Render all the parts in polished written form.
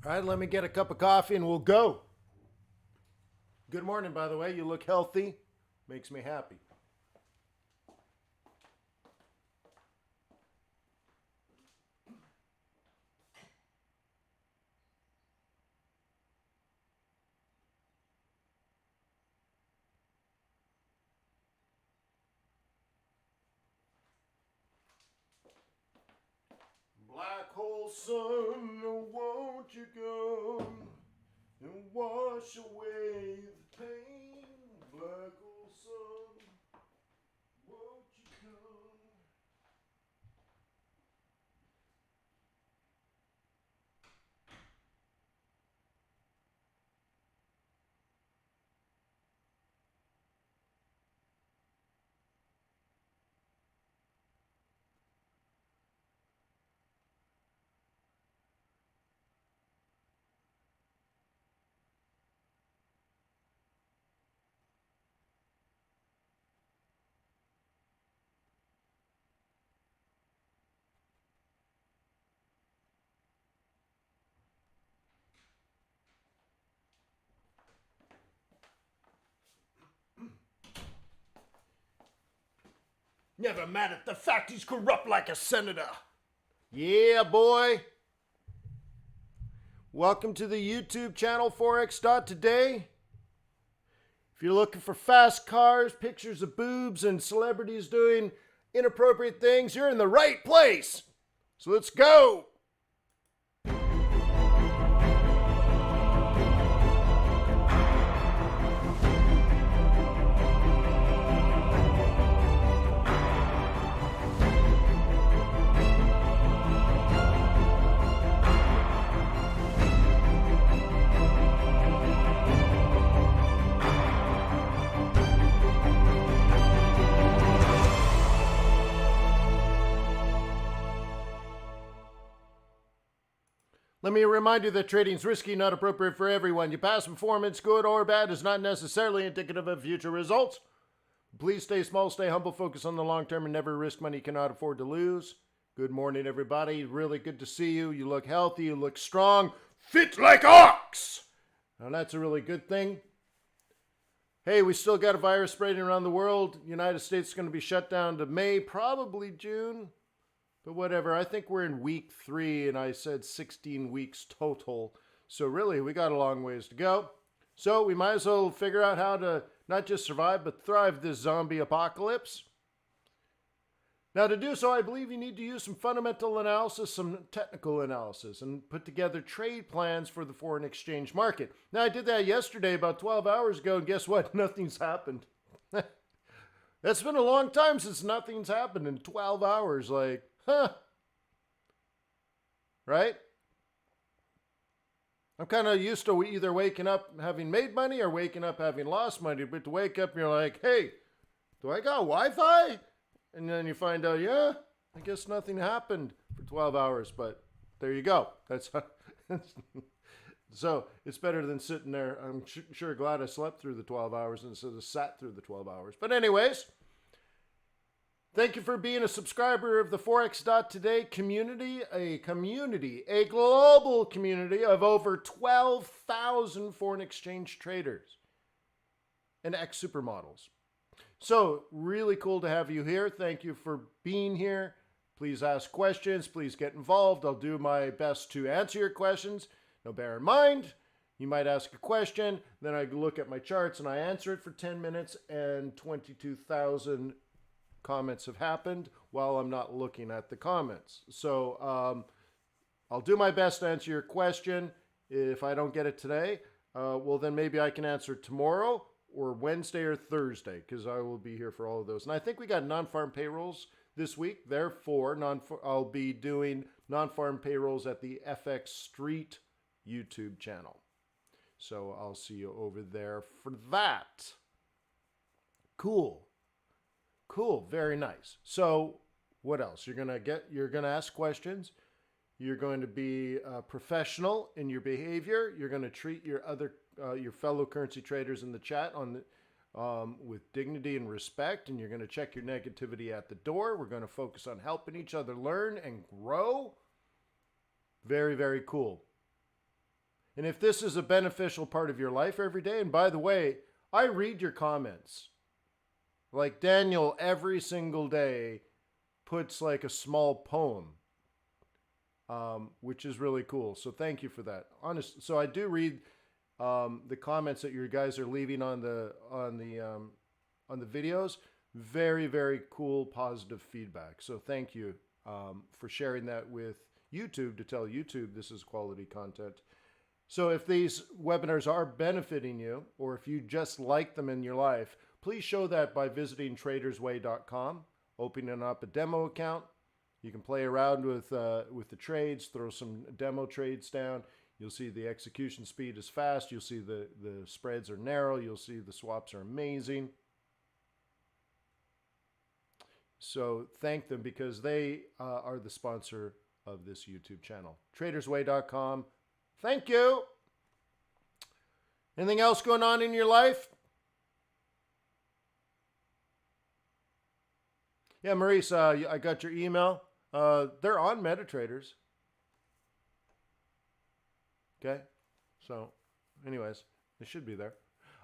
All right, let me get a cup of coffee and we'll go. Good morning, by the way. You look healthy. Makes me happy. Black hole sun, won't you come and wash away the pain? Black hole sun, won't you come? Never mad at the fact he's corrupt like a senator. Yeah, boy. Welcome to the YouTube channel Forex.Today. If you're looking for fast cars, pictures of boobs, and celebrities doing inappropriate things, you're in the right place. So let's go. Let me remind you that trading is risky, not appropriate for everyone. Your past performance, good or bad, is not necessarily indicative of future results. Please stay small, stay humble, focus on the long term, and never risk money you cannot afford to lose. Good morning, everybody. Really good to see you. You look healthy, you look strong, fit like ox. Now, that's a really good thing. Hey, we still got a virus spreading around the world. United States is going to be shut down to May, probably June. But whatever, I think we're in week 3, and I said 16 weeks total. So really, we got a long ways to go. So we might as well figure out how to not just survive, but thrive this zombie apocalypse. Now, to do so, I believe you need to use some fundamental analysis, some technical analysis, and put together trade plans for the foreign exchange market. Now, I did that yesterday, about 12 hours ago, and guess what? Nothing's happened. That's been a long time since nothing's happened in 12 hours. Like, huh? Right? I'm kind of used to either waking up having made money or waking up having lost money. But to wake up and you're like, hey, do I got Wi-Fi? And then you find out, yeah, I guess nothing happened for 12 hours. But there you go. That's so it's better than sitting there. I'm sure glad I slept through the 12 hours instead of sat through the 12 hours. But anyways, thank you for being a subscriber of the Forex.Today community, a global community of over 12,000 foreign exchange traders and ex-supermodels. So, really cool to have you here. Thank you for being here. Please ask questions. Please get involved. I'll do my best to answer your questions. Now, bear in mind, you might ask a question, then I look at my charts and I answer it for 10 minutes, and 22,000 comments have happened while I'm not looking at the comments. So I'll do my best to answer your question. If I don't get it today, well, then maybe I can answer it tomorrow or Wednesday or Thursday, because I will be here for all of those. And I think we got non-farm payrolls this week. Therefore, I'll be doing non-farm payrolls at the FX Street YouTube channel. So I'll see you over there for that. Cool. Cool, very nice. So what else? You're gonna ask questions. You're going to be professional in your behavior. You're going to treat your fellow currency traders in the chat with dignity and respect, and you're going to check your negativity at the door. We're going to focus on helping each other learn and grow. Very, very cool. And if this is a beneficial part of your life every day, and by the way, I read your comments. Like Daniel every single day puts like a small poem, which is really cool. So thank you for that. Honest. So I do read the comments that you guys are leaving on the videos. Very, very cool, positive feedback. So thank you for sharing that with YouTube to tell YouTube this is quality content. So if these webinars are benefiting you, or if you just like them in your life, please show that by visiting tradersway.com, opening up a demo account. You can play around with the trades, throw some demo trades down. You'll see the execution speed is fast. You'll see the spreads are narrow. You'll see the swaps are amazing. So thank them because they are the sponsor of this YouTube channel. Tradersway.com. Thank you. Anything else going on in your life? Yeah, Maurice, I got your email. They're on MetaTraders. Okay. So, anyways, they should be there.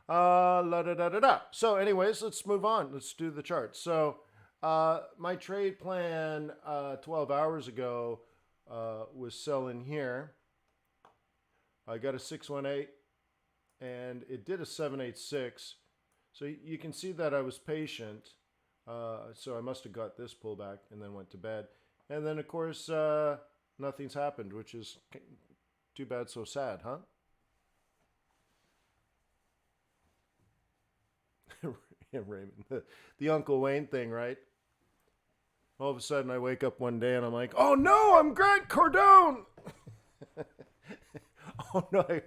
So, anyways, let's move on. Let's do the chart. So, my trade plan 12 hours ago was selling here. I got a 618 and it did a 786. So you can see that I was patient. So I must have got this pullback and then went to bed. And then, of course, nothing's happened, which is too bad, so sad, huh? Yeah, Raymond. The Uncle Wayne thing, right? All of a sudden, I wake up one day and I'm like, oh no, I'm Grant Cardone! Oh no, I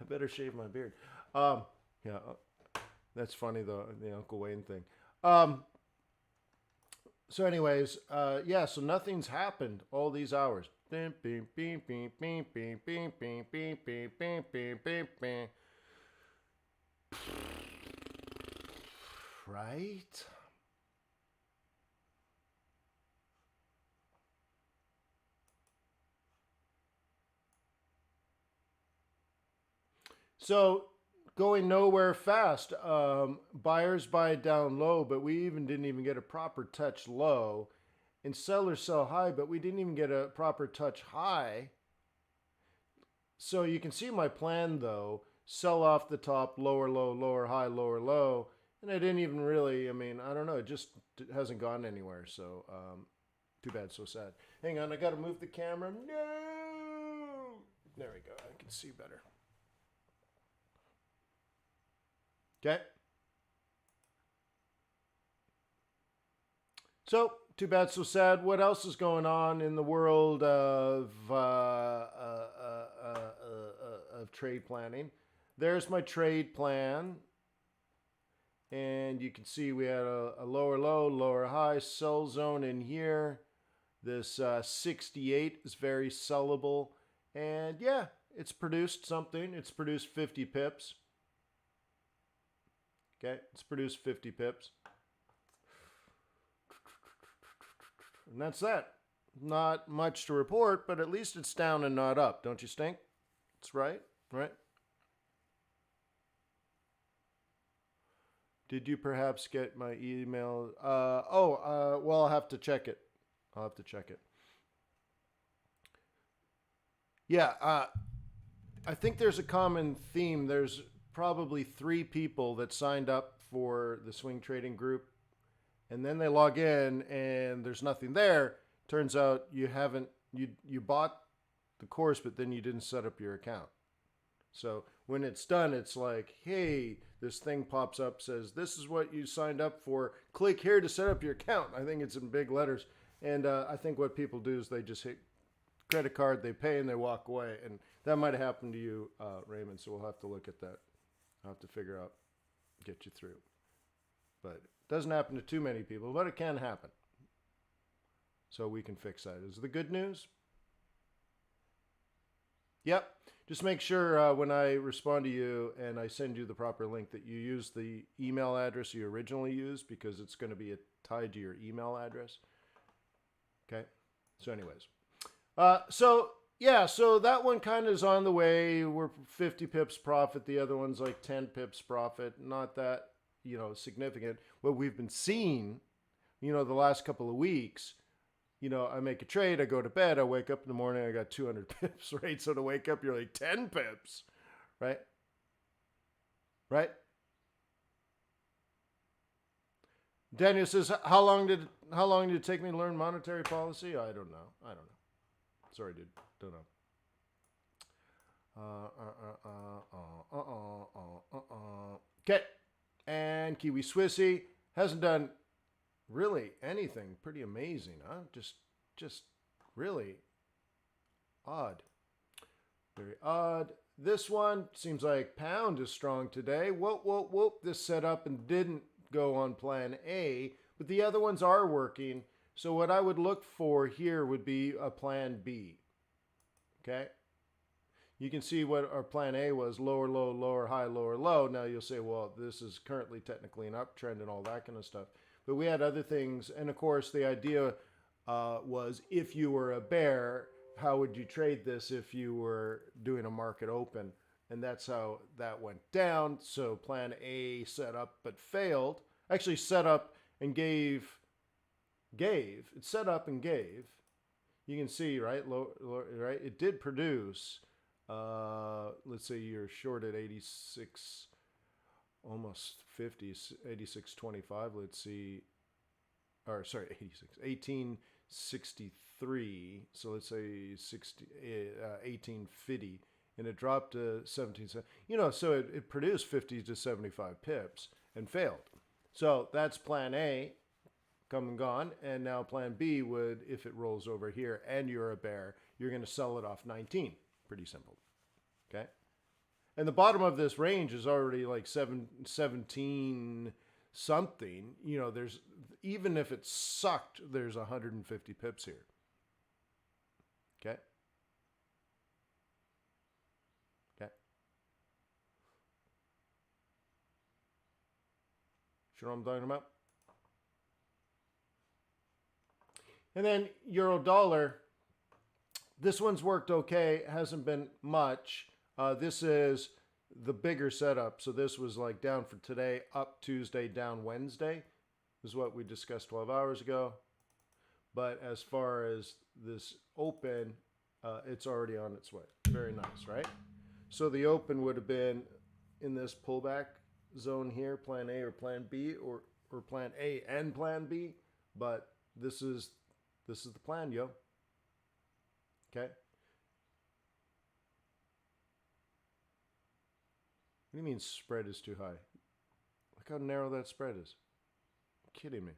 better shave my beard. Yeah, that's funny though, the Uncle Wayne thing. So anyways, yeah, so nothing's happened all these hours. Right? So going nowhere fast. Buyers buy down low, but we didn't even get a proper touch low. And sellers sell high, but we didn't even get a proper touch high. So you can see my plan though. Sell off the top, lower low, lower high, lower low. And I didn't even really, I mean, I don't know. It just hasn't gone anywhere. So too bad, so sad. Hang on, I got to move the camera. No! There we go. I can see better. Okay. So, too bad, so sad. What else is going on in the world of trade planning? There's my trade plan. And you can see we had a lower low, lower high, sell zone in here. This 68 is very sellable. And yeah, it's produced something. It's produced 50 pips. Okay, it's produced 50 pips. And that's that. Not much to report, but at least it's down and not up. Don't you think? That's right, right? Did you perhaps get my email? Well, I'll have to check it. I'll have to check it. Yeah, I think there's a common theme. There's probably 3 people that signed up for the swing trading group, and then they log in and there's nothing there. Turns out you bought the course, but then you didn't set up your account. So when it's done, it's like, hey, this thing pops up, says, this is what you signed up for. Click here to set up your account. I think it's in big letters. And I think what people do is they just hit credit card, they pay, and they walk away. And that might have happened to you, Raymond, so we'll have to look at that. I'll have to figure out, get you through. But it doesn't happen to too many people, but it can happen. So we can fix that. Is the good news? Yep. Just make sure when I respond to you and I send you the proper link that you use the email address you originally used, because it's going to be tied to your email address. Okay. So anyways. So Yeah, so that one kind of is on the way. We're 50 pips profit. The other one's like 10 pips profit. Not that, significant. What we've been seeing, the last couple of weeks, I make a trade, I go to bed, I wake up in the morning, I got 200 pips, right? So to wake up, you're like 10 pips, right? Right? Daniel says, how long did it take me to learn monetary policy? I don't know. Sorry, dude. Don't know. Okay. And Kiwi Swissy hasn't done really anything pretty amazing, huh? Just really odd. Very odd. This one seems like pound is strong today. Whoop, whoop, whoop. This set up and didn't go on plan A, but the other ones are working. So what I would look for here would be a plan B. Okay? You can see what our plan A was, lower, low, lower, high, lower, low. Now you'll say, well, this is currently technically an uptrend and all that kind of stuff. But we had other things. And of course, the idea was if you were a bear, how would you trade this if you were doing a market open? And that's how that went down. So plan A set up but failed. Actually set up and gave. It set up and gave. You can see, right? Right? It did produce. Let's say you're short at 86, almost 50, 86.25. Let's see. Or sorry, 1863. So let's say 1850. And it dropped to 17 cents. So it produced 50 to 75 pips and failed. So that's plan A, come and gone. And now plan B would, if it rolls over here and you're a bear, you're going to sell it off 19. Pretty simple. Okay. And the bottom of this range is already like 17 something. There's, even if it sucked, there's 150 pips here. Okay. Sure what I'm talking about? And then euro dollar. This one's worked okay. Hasn't been much. This is the bigger setup. So this was like down for today, up Tuesday, down Wednesday. This is what we discussed 12 hours ago. But as far as this open, it's already on its way. Very nice, right? So the open would have been in this pullback zone here, plan A or plan B, or plan A and plan B. But this is the plan, yo. Okay. What do you mean spread is too high? Look how narrow that spread is. You're kidding me.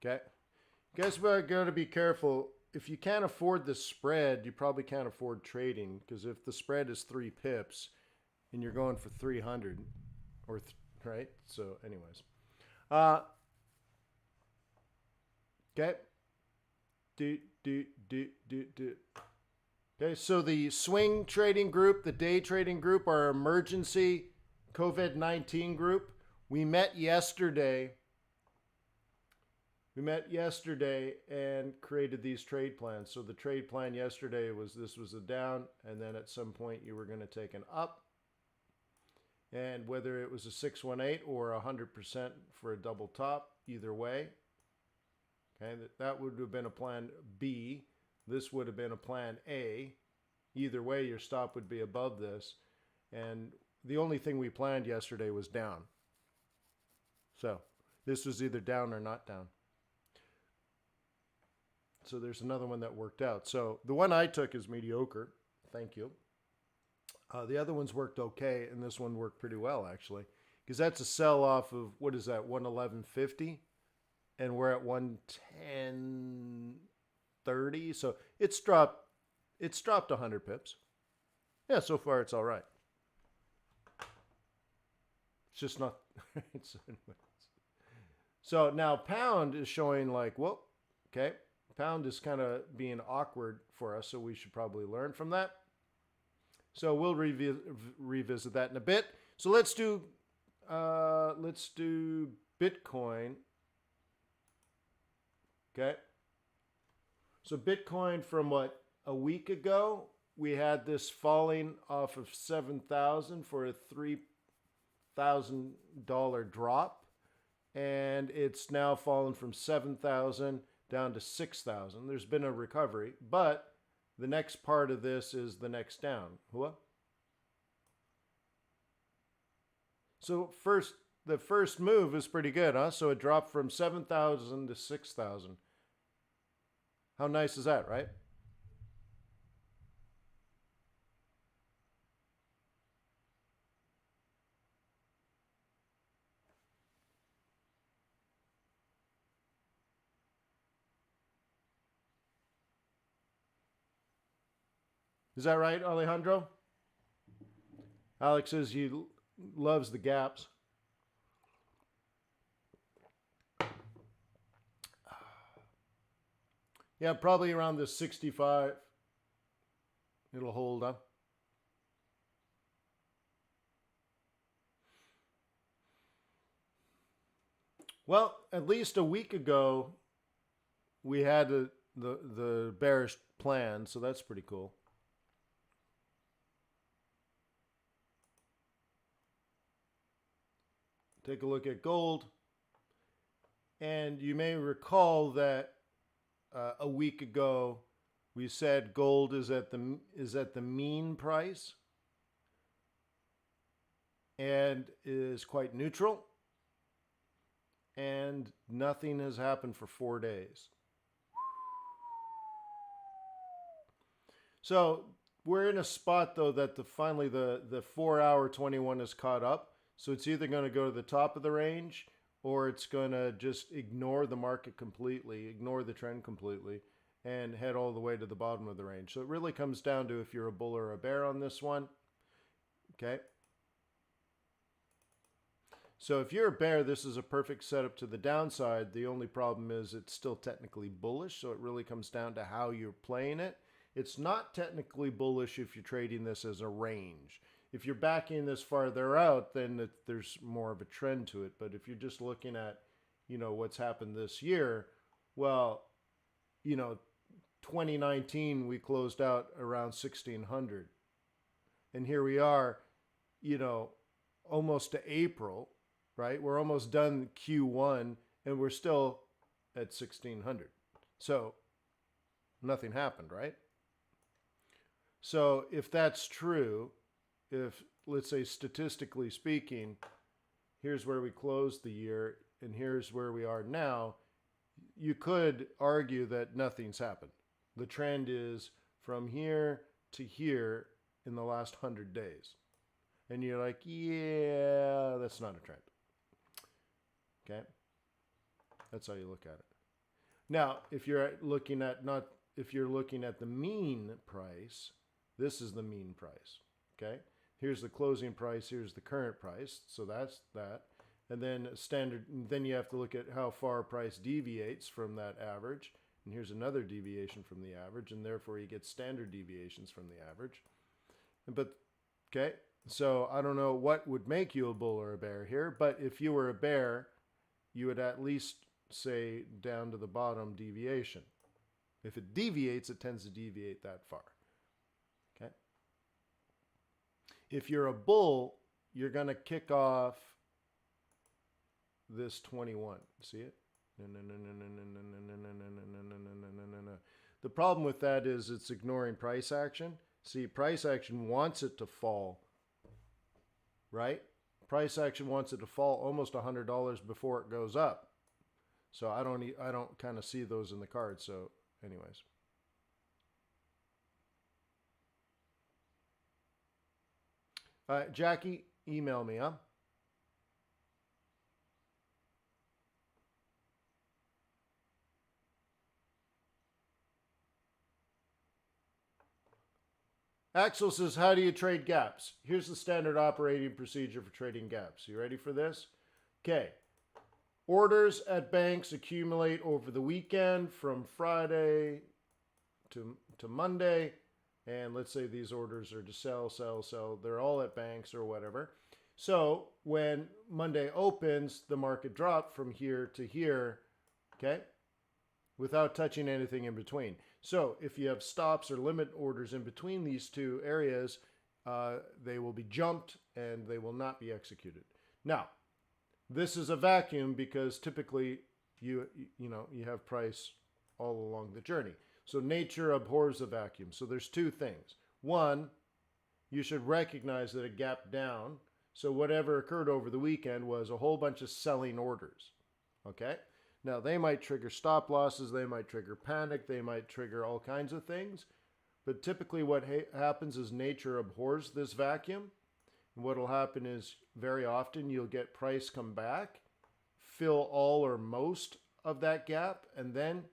Okay. You guys got to be careful. If you can't afford the spread, you probably can't afford trading, because if the spread is 3 pips and you're going for 300 or right? So anyways. Okay. Okay, so the swing trading group, the day trading group, our emergency COVID-19 group, we met yesterday. And created these trade plans. So the trade plan yesterday was this was a down, and then at some point you were going to take an up. And whether it was a 618 or 100% for a double top, either way. Okay, that would have been a plan B. This would have been a plan A. Either way, your stop would be above this. And the only thing we planned yesterday was down. So this was either down or not down. So there's another one that worked out. So the one I took is mediocre. Thank you. The other ones worked okay, and this one worked pretty well, actually. Because that's a sell-off of, what is that, 111.50? And we're at 110.30. So it's dropped 100 pips. Yeah, so far it's all right. It's just not... So now pound is showing like, whoop, okay. Pound is kind of being awkward for us, so we should probably learn from that. So we'll revisit that in a bit. So let's do Bitcoin. Okay. So Bitcoin from what, a week ago, we had this falling off of 7,000 for a $3,000 drop. And it's now fallen from 7,000 down to 6,000. There's been a recovery, but the next part of this is the next down. What? So the first move is pretty good, huh? So it dropped from 7,000 to 6,000. How nice is that, right? Is that right, Alejandro? Alex says he loves the gaps. Yeah, probably around the 65. It'll hold up. Well, at least a week ago, we had the bearish plan, so that's pretty cool. Take a look at gold. And you may recall that a week ago we said gold is at the mean price and is quite neutral, and nothing has happened for 4 days. So we're in a spot though that finally the 4 hour 21 is caught up. So it's either going to go to the top of the range or it's going to just ignore the market completely, ignore the trend completely, and head all the way to the bottom of the range. So it really comes down to if you're a bull or a bear on this one. Okay. So if you're a bear, this is a perfect setup to the downside. The only problem is it's still technically bullish, so it really comes down to how you're playing it. It's not technically bullish if you're trading this as a range. If you're backing this farther out, then there's more of a trend to it. But if you're just looking at, what's happened this year, well, 2019 we closed out around 1,600, and here we are, almost to April, right? We're almost done Q1, and we're still at 1,600. So nothing happened, right? So if that's true, if, let's say, statistically speaking, here's where we closed the year and here's where we are now, you could argue that nothing's happened. The trend is from here to here in the last 100 days. And you're like, yeah, that's not a trend. Okay? That's how you look at it. Now, if you're looking at the mean price, this is the mean price. Okay? Here's the closing price, here's the current price, so that's that. And then then you have to look at how far price deviates from that average. And here's another deviation from the average, and therefore you get standard deviations from the average. But, okay, so I don't know what would make you a bull or a bear here, but if you were a bear, you would at least say down to the bottom deviation. If it deviates, it tends to deviate that far. Okay. If you're a bull, you're going to kick off this 21. See it? The problem with that is it's ignoring price action. See, price action wants it to fall, right? Price action wants it to fall almost $100 before it goes up. So I don't kind of see those in the cards. So anyways. Jackie, email me, huh? Axel says, how do you trade gaps? Here's the standard operating procedure for trading gaps. You ready for this? Okay. Orders at banks accumulate over the weekend from Friday to Monday. And let's say these orders are to sell, sell, sell. They're all at banks or whatever. So when Monday opens, the market dropped from here to here, okay, without touching anything in between. So if you have stops or limit orders in between these two areas, they will be jumped and they will not be executed. Now, this is a vacuum because typically you have price all along the journey. So nature abhors a vacuum. So there's two things. One, you should recognize that a gap down, so whatever occurred over the weekend was a whole bunch of selling orders. Okay? Now, they might trigger stop losses, they might trigger panic, they might trigger all kinds of things. But typically what happens is nature abhors this vacuum. And what will happen is very often you'll get price come back, fill all or most of that gap, and then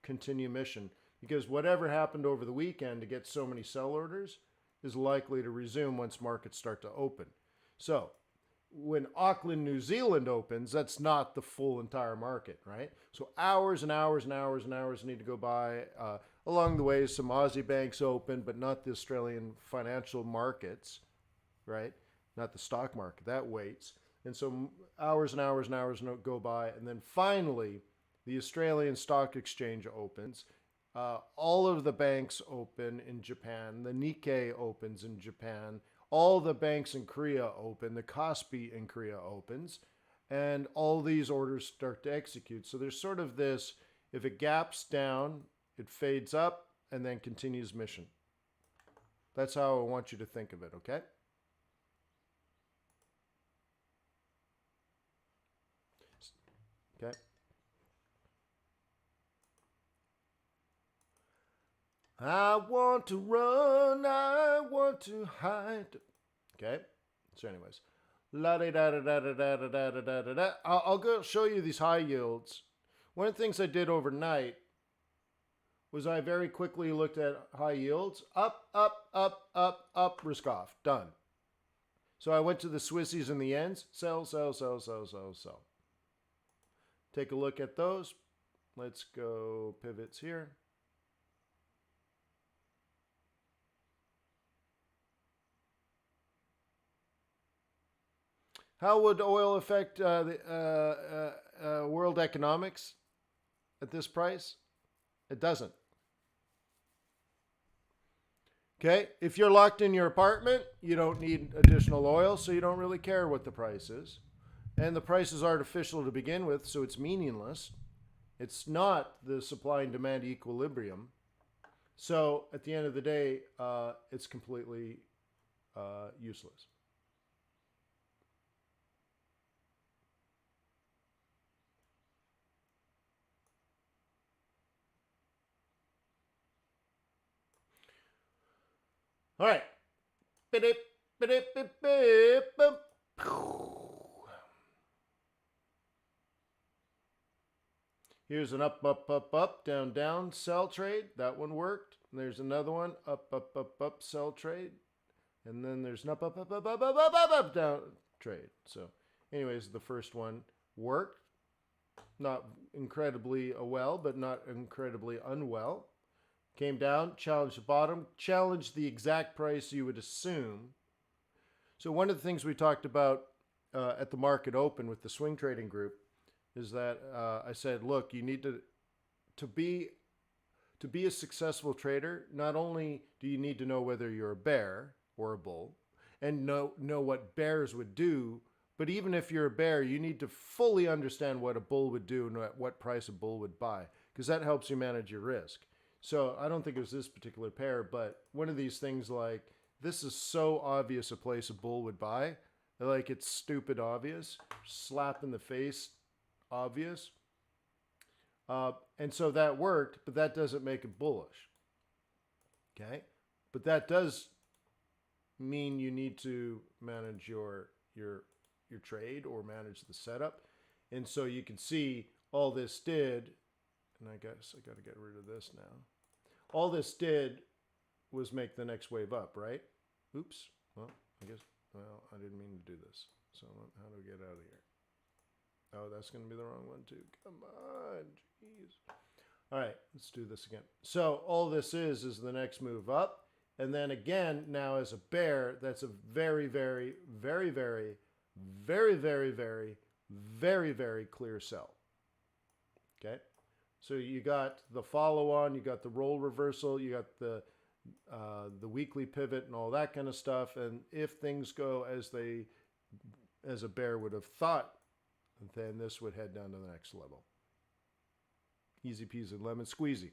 continue mission. Because whatever happened over the weekend to get so many sell orders is likely to resume once markets start to open. So when Auckland, New Zealand opens, that's not the full entire market, right? So hours and hours and hours and hours need to go by. Along the way, some Aussie banks open, but not the Australian financial markets, right? Not the stock market. That waits. And so hours and hours and hours go by. And then finally, the Australian Stock Exchange opens. All of the banks open in Japan. The Nikkei opens in Japan. All the banks in Korea open. The Kospi in Korea opens. And all these orders start to execute. So there's sort of this, if it gaps down, it fades up and then continues mission. That's how I want you to think of it, okay? Okay. I want to run, I want to hide. Okay. So anyways, la da da da da da da da da da da. I'll go show you these high yields. One of the things I did overnight was I very quickly looked at high yields. Up, up, up, up, up, risk off. Done. So I went to the Swissies and the ends. Sell, sell, sell, sell, sell, sell. Take a look at those. Let's go pivots here. How would oil affect world economics at this price? It doesn't. Okay, if you're locked in your apartment, you don't need additional oil, so you don't really care what the price is. And the price is artificial to begin with, so it's meaningless. It's not the supply and demand equilibrium. So at the end of the day, it's completely useless. All right. Here's an up, up, up, up, down, down, sell trade. That one worked. And there's another one, up, up, up, up, sell trade. And then there's an up, up, up, up, up, up, up, up, up, down trade. So anyways, the first one worked. Not incredibly well, but not incredibly unwell. Came down, challenged the bottom, challenged the exact price you would assume. So one of the things we talked about at the market open with the swing trading group is that I said, look, you need to be a successful trader. Not only do you need to know whether you're a bear or a bull, and know what bears would do, but even if you're a bear, you need to fully understand what a bull would do and at what price a bull would buy, because that helps you manage your risk. So I don't think it was this particular pair, but one of these things like, this is so obvious a place a bull would buy. Like, it's stupid obvious, slap in the face obvious. And so that worked, but that doesn't make it bullish. Okay? But that does mean you need to manage your trade or manage the setup. And so you can see all this did, and I guess I got to get rid of this now. All this did was make the next wave up, right? Oops. Well, I didn't mean to do this. So how do we get out of here? Oh, that's going to be the wrong one too. Come on, jeez. All right, let's do this again. So all this is the next move up. And then again, now as a bear, that's a very, very, very, very, very, very, very, very, very clear sell. Okay? So you got the follow on, you got the roll reversal, you got the weekly pivot and all that kind of stuff. And if things go as a bear would have thought, then this would head down to the next level. Easy peasy lemon squeezy.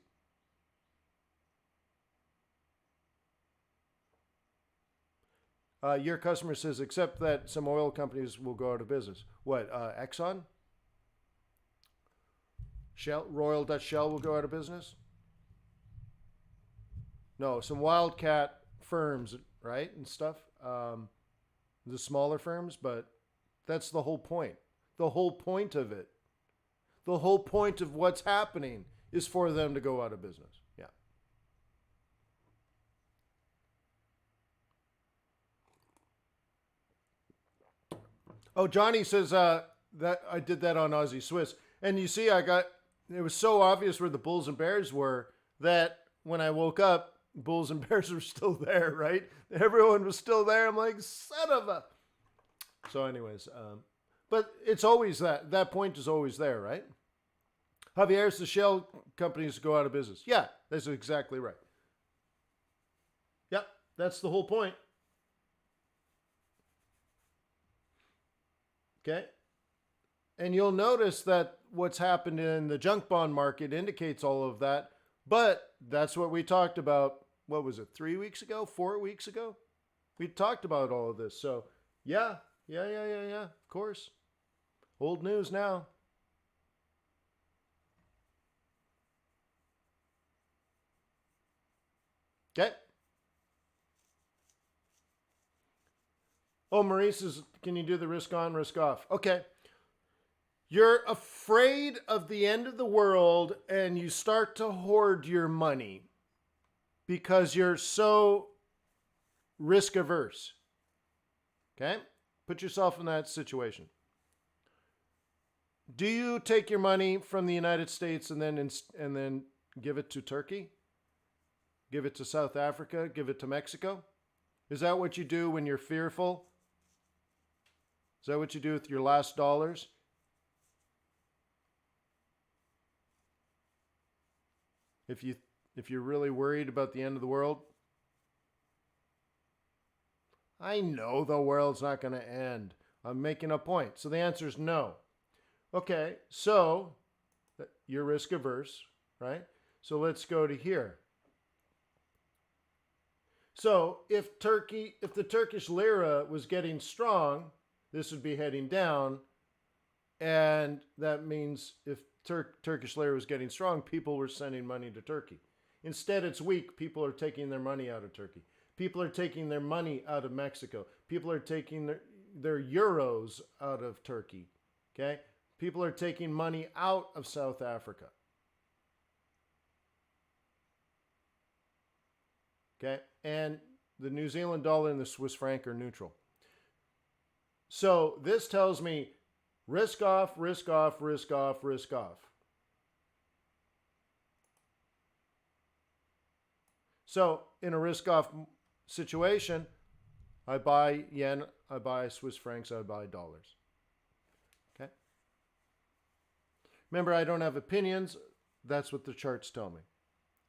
Your customer says, except that some oil companies will go out of business. What, Exxon? Shell, Royal Dutch Shell will go out of business? No, some wildcat firms, right, and stuff. The smaller firms, but that's the whole point. The whole point of it. The whole point of what's happening is for them to go out of business. Yeah. Oh, Johnny says that I did that on Aussie Swiss. And you see, it was so obvious where the bulls and bears were that when I woke up, bulls and bears were still there, right? Everyone was still there. I'm like, son of a. So anyways, but it's always that point is always there, right? Javier's the shell companies go out of business. Yeah, that's exactly right. Yep, that's the whole point. Okay. And you'll notice that what's happened in the junk bond market indicates all of that. But that's what we talked about. What was it? 3 weeks ago? 4 weeks ago? We talked about all of this. So yeah. Of course. Old news now. Okay. Oh, Maurice says, can you do the risk on, risk off? Okay. You're afraid of the end of the world and you start to hoard your money because you're so risk averse. Okay? Put yourself in that situation. Do you take your money from the United States and then give it to Turkey? Give it to South Africa? Give it to Mexico? Is that what you do when you're fearful? Is that what you do with your last dollars? If you're really worried about the end of the world? I know the world's not going to end. I'm making a point. So the answer is no. Okay, so you're risk averse, right? So let's go to here. So if the Turkish lira was getting strong, this would be heading down. And that means if Turkish lira was getting strong, people were sending money to Turkey. Instead, it's weak. People are taking their money out of Turkey. People are taking their money out of Mexico. People are taking their euros out of Turkey. Okay? People are taking money out of South Africa. Okay? And the New Zealand dollar and the Swiss franc are neutral. So this tells me risk off, risk off, risk off, risk off. So in a risk off situation, I buy yen, I buy Swiss francs, I buy dollars. Okay? Remember, I don't have opinions. That's what the charts tell me,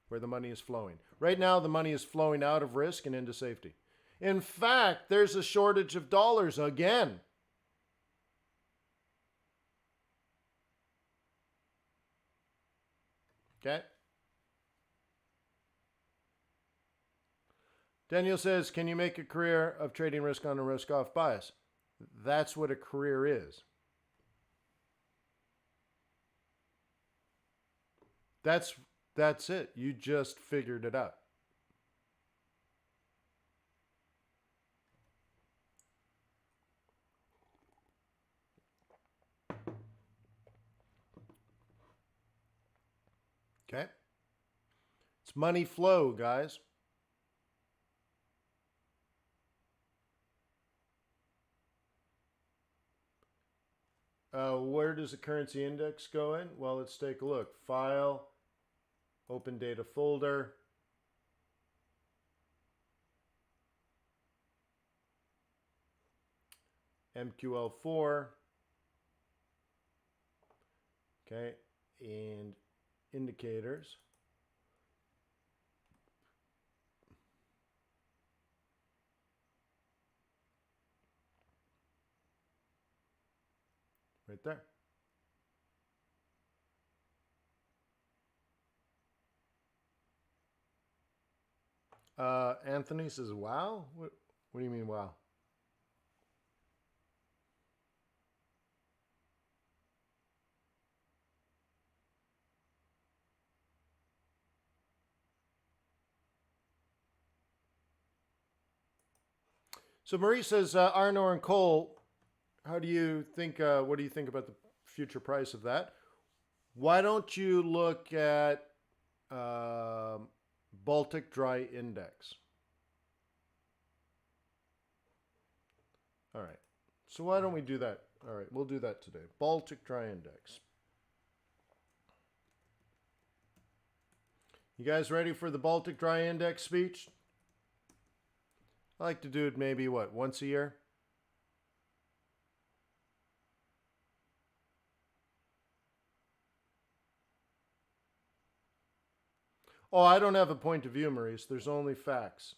where the money is flowing. Right now, the money is flowing out of risk and into safety. In fact, there's a shortage of dollars again. Okay? Daniel says, can you make a career of trading risk on and risk off bias? That's what a career is. That's it. You just figured it out. Okay? It's money flow, guys. Where does the currency index go in? Well, let's take a look. File, open data folder. MQL4. Okay, and indicators. Right there. Anthony says, wow? What do you mean, wow? So Marie says, iron ore and coal, how do you think, what do you think about the future price of that? Why don't you look at Baltic Dry Index? All right. So why don't we do that? All right, we'll do that today. Baltic Dry Index. You guys ready for the Baltic Dry Index speech? I like to do it maybe, what, once a year? Oh, I don't have a point of view, Maurice. There's only facts.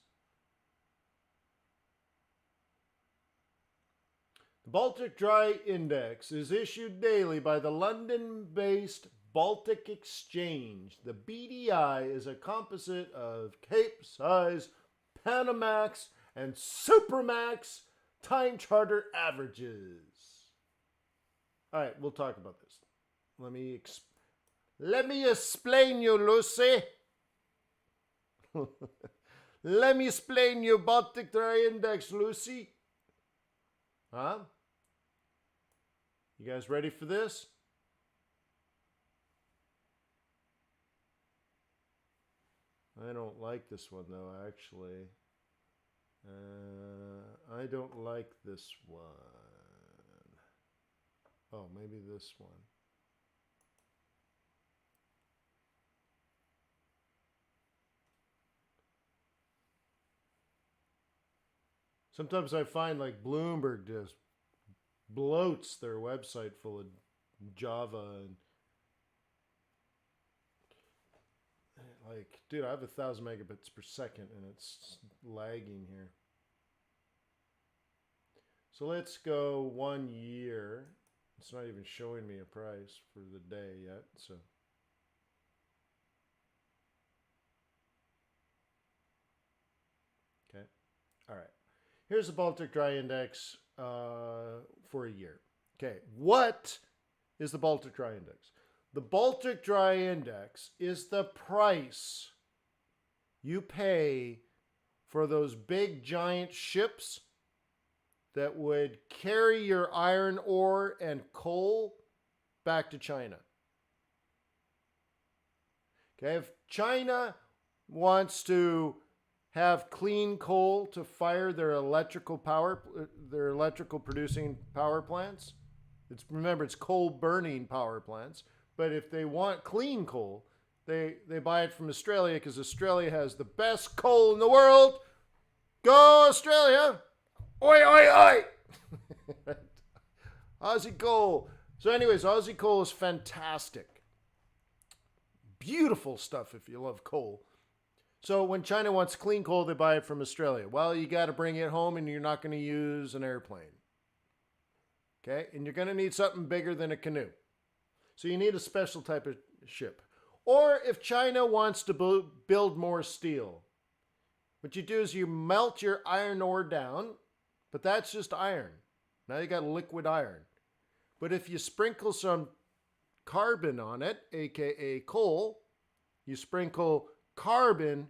The Baltic Dry Index is issued daily by the London-based Baltic Exchange. The BDI is a composite of Cape-size, Panamax, and Supramax time charter averages. All right, we'll talk about this. Let me explain you, Lucy. Let me explain you Baltic Dry Index, Lucy. Huh? You guys ready for this? I don't like this one, though, actually. I don't like this one. Oh, maybe this one. Sometimes I find like Bloomberg just bloats their website full of Java and like, dude, I have 1,000 megabits per second and it's lagging here. So let's go 1 year. It's not even showing me a price for the day yet, so. Okay, all right. Here's the Baltic Dry Index for a year. Okay, what is the Baltic Dry Index? The Baltic Dry Index is the price you pay for those big giant ships that would carry your iron ore and coal back to China. Okay, if China wants to have clean coal to fire their electrical producing power plants, remember it's coal burning power plants, but if they want clean coal, they buy it from Australia because Australia has the best coal in the world. Go Australia! Oi, oi, oi! Aussie coal. So anyways, Aussie coal is fantastic. Beautiful stuff if you love coal. So when China wants clean coal, they buy it from Australia. Well, you got to bring it home and you're not going to use an airplane. Okay? And you're going to need something bigger than a canoe. So you need a special type of ship. Or if China wants to build more steel, what you do is you melt your iron ore down, but that's just iron. Now you got liquid iron. But if you sprinkle some carbon on it, aka coal, you sprinkle carbon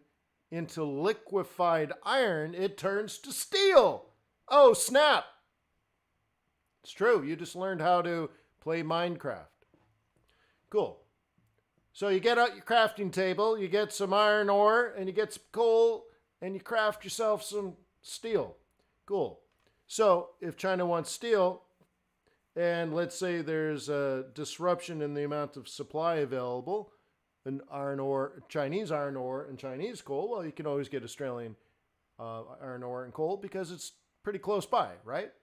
into liquefied iron, it turns to steel. Oh, snap. It's true. You just learned how to play Minecraft. Cool. So you get out your crafting table, you get some iron ore, and you get some coal, and you craft yourself some steel. Cool. So if China wants steel, and let's say there's a disruption in the amount of supply available, and Chinese iron ore and Chinese coal, well, you can always get Australian iron ore and coal because it's pretty close by, right?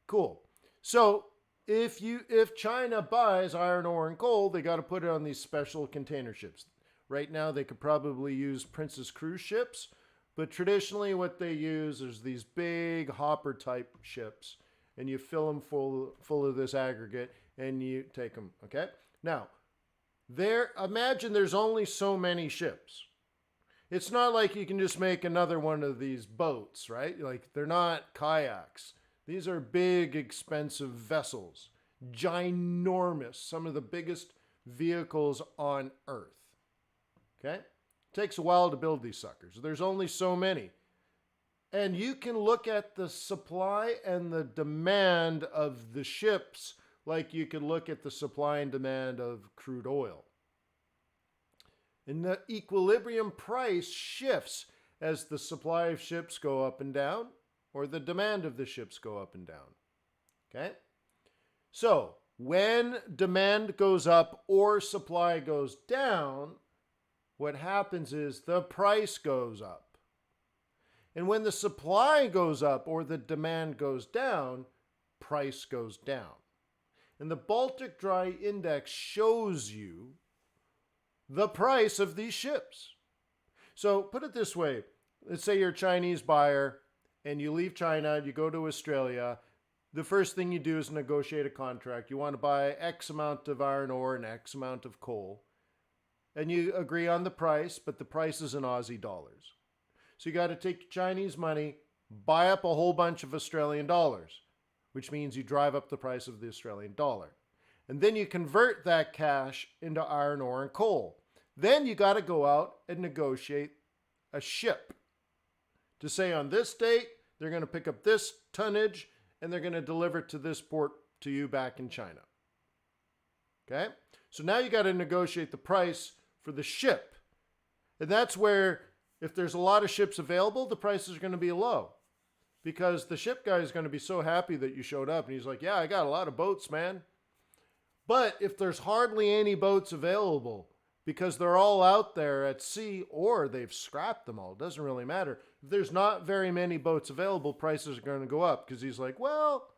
Cool. So if China buys iron ore and coal, they got to put it on these special container ships. Right now, they could probably use Princess cruise ships, but traditionally, what they use is these big hopper type ships, and you fill them full of this aggregate, and you take them. Okay. Now, imagine there's only so many ships. It's not like you can just make another one of these boats, right? Like, they're not kayaks. These are big, expensive vessels, ginormous, some of the biggest vehicles on Earth. Okay? Takes a while to build these suckers. There's only so many. And you can look at the supply and the demand of the ships like you can look at the supply and demand of crude oil. And the equilibrium price shifts as the supply of ships go up and down, or the demand of the ships go up and down. Okay? So, when demand goes up or supply goes down, what happens is the price goes up. And when the supply goes up or the demand goes down, price goes down. And the Baltic Dry Index shows you the price of these ships. So put it this way. Let's say you're a Chinese buyer and you leave China, you go to Australia. The first thing you do is negotiate a contract. You want to buy X amount of iron ore and X amount of coal. And you agree on the price, but the price is in Aussie dollars. So you got to take Chinese money, buy up a whole bunch of Australian dollars, which means you drive up the price of the Australian dollar. And then you convert that cash into iron ore and coal. Then you got to go out and negotiate a ship to say on this date, they're going to pick up this tonnage and they're going to deliver it to this port to you back in China. Okay? So now you got to negotiate the price for the ship. And that's where, if there's a lot of ships available, the prices are going to be low. Because the ship guy is going to be so happy that you showed up and he's like, yeah, I got a lot of boats, man. But if there's hardly any boats available because they're all out there at sea or they've scrapped them all, it doesn't really matter. If there's not very many boats available, prices are going to go up because he's like, well,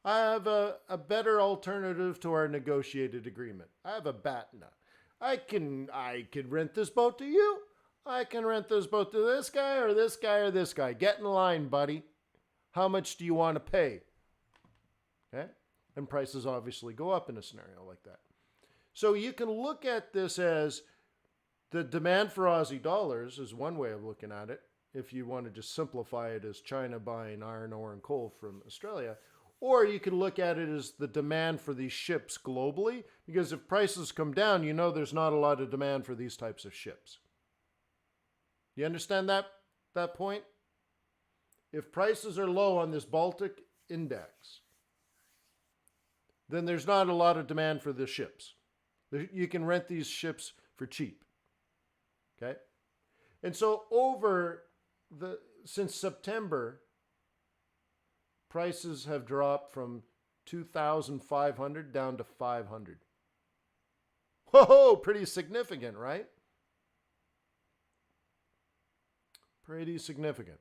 I have a better alternative to our negotiated agreement. I have a BATNA. I could rent this boat to you. I can rent this boat to this guy or this guy or this guy. Get in line, buddy. How much do you want to pay? Okay? And prices obviously go up in a scenario like that. So you can look at this as the demand for Aussie dollars is one way of looking at it. If you want to just simplify it as China buying iron ore and coal from Australia. Or you can look at it as the demand for these ships globally. Because if prices come down, you know there's not a lot of demand for these types of ships. You understand that point? If prices are low on this Baltic index, then there's not a lot of demand for the ships. You can rent these ships for cheap. Okay? And so since September, prices have dropped from 2,500 down to 500. Whoa, pretty significant, right? Pretty significant.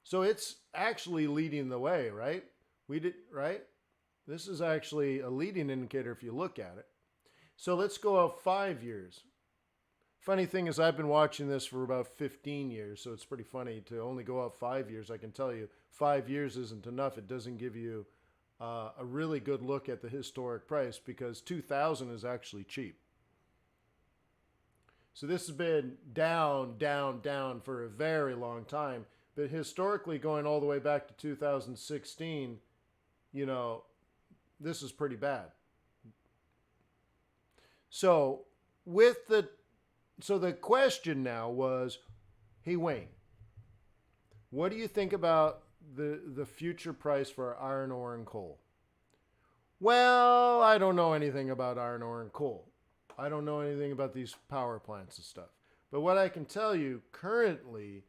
So it's actually leading the way, right? Right? This is actually a leading indicator if you look at it. So let's go out 5 years. Funny thing is I've been watching this for about 15 years, so it's pretty funny to only go out 5 years. I can tell you 5 years isn't enough. It doesn't give you a really good look at the historic price because 2000 is actually cheap. So this has been down, down, down for a very long time. But historically, going all the way back to 2016, this is pretty bad. So the question now was, hey, Wayne, what do you think about the future price for iron ore and coal? Well, I don't know anything about iron ore and coal. I don't know anything about these power plants and stuff. But what I can tell you currently,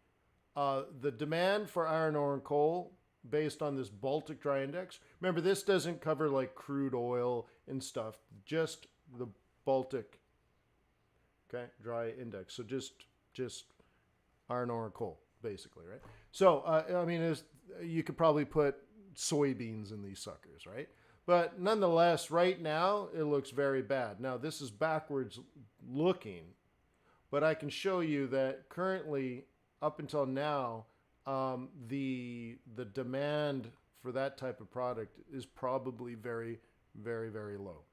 the demand for iron ore and coal based on this Baltic Dry Index. Remember, this doesn't cover like crude oil and stuff, just the Baltic Dry Index. So just iron ore and coal. basically, right? So, I mean, you could probably put soybeans in these suckers, right? But nonetheless, right now, it looks very bad. Now, this is backwards looking, but I can show you that currently, up until now, the demand for that type of product is probably very, very, very low.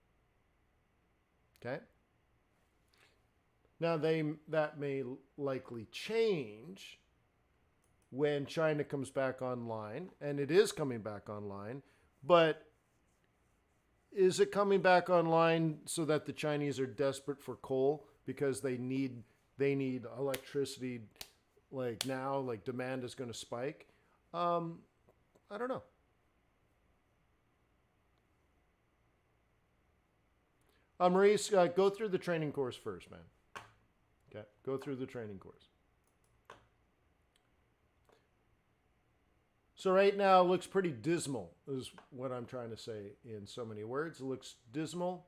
Okay? Now, that may likely change when China comes back online, and it is coming back online, but is it coming back online so that the Chinese are desperate for coal because they need electricity like now, like demand is going to spike? I don't know. Maurice, go through the training course first, man. Okay, go through the training course. So right now it looks pretty dismal, is what I'm trying to say in so many words. It looks dismal.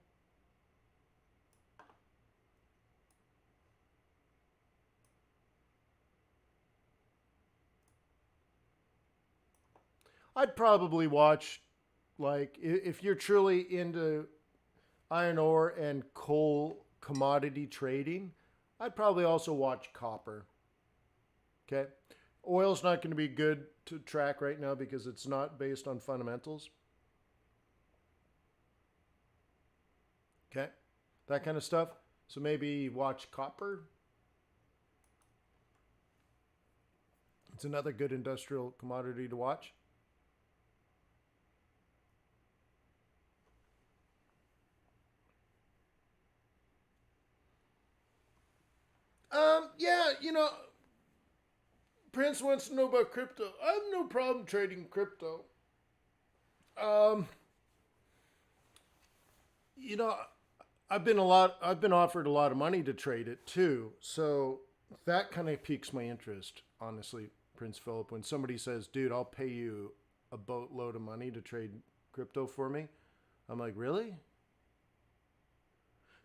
I'd probably watch, like, if you're truly into iron ore and coal commodity trading, I'd probably also watch copper. Okay. Oil's not going to be good to track right now because it's not based on fundamentals. Okay. That kind of stuff. So maybe watch copper. It's another good industrial commodity to watch. Yeah, Prince wants to know about crypto. I have no problem trading crypto. Um, you know, I've been offered a lot of money to trade it too. So that kind of piques my interest, honestly, Prince Philip. When somebody says, "Dude, I'll pay you a boatload of money to trade crypto for me," I'm like, "Really?"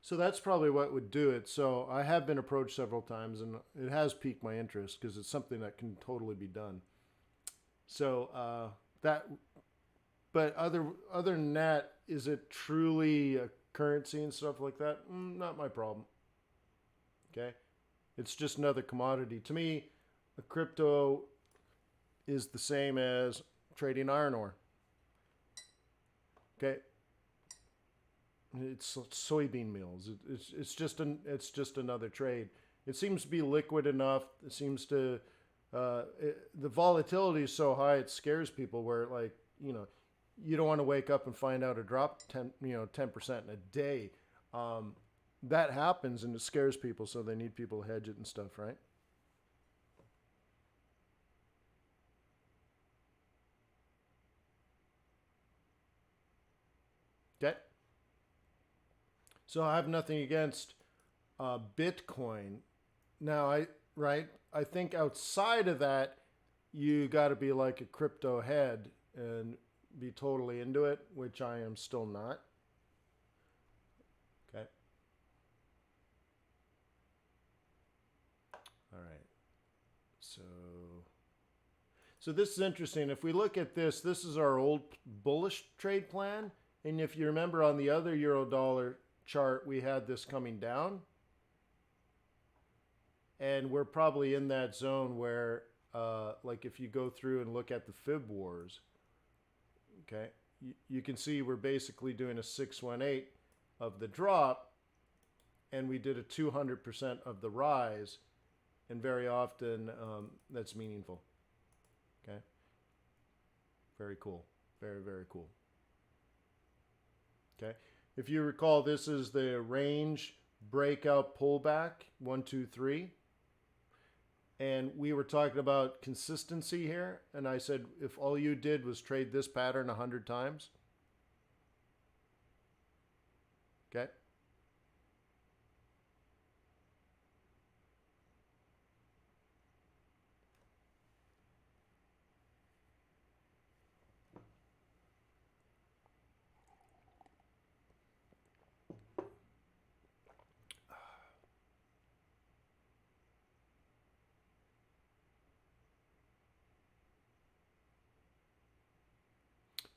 So that's probably what would do it. So I have been approached several times, and it has piqued my interest because it's something that can totally be done. So that, but other than that, is it truly a currency and stuff like that? Not my problem. Okay, it's just another commodity. To me, a crypto is the same as trading iron ore. Okay, it's soybean meals. It's just another trade. It seems to be liquid enough. It seems to the volatility is so high it scares people. Where like you don't want to wake up and find out a drop 10% in a day. That happens and it scares people, so they need people to hedge it and stuff, right? Okay. So I have nothing against Bitcoin. Now I think outside of that, you got to be like a crypto head and be totally into it, which I am still not. Okay. All right. So this is interesting. If we look at this is our old bullish trade plan, and if you remember on the other euro dollar chart, we had this coming down, and we're probably in that zone where, like, if you go through and look at the fib wars, okay, you can see we're basically doing a 618 of the drop, and we did a 200% of the rise, and very often that's meaningful. Okay, very cool, very very cool. Okay, if you recall, this is the range breakout pullback 1 2 3. And we were talking about consistency here, and I said if all you did was trade this pattern 100 times, okay,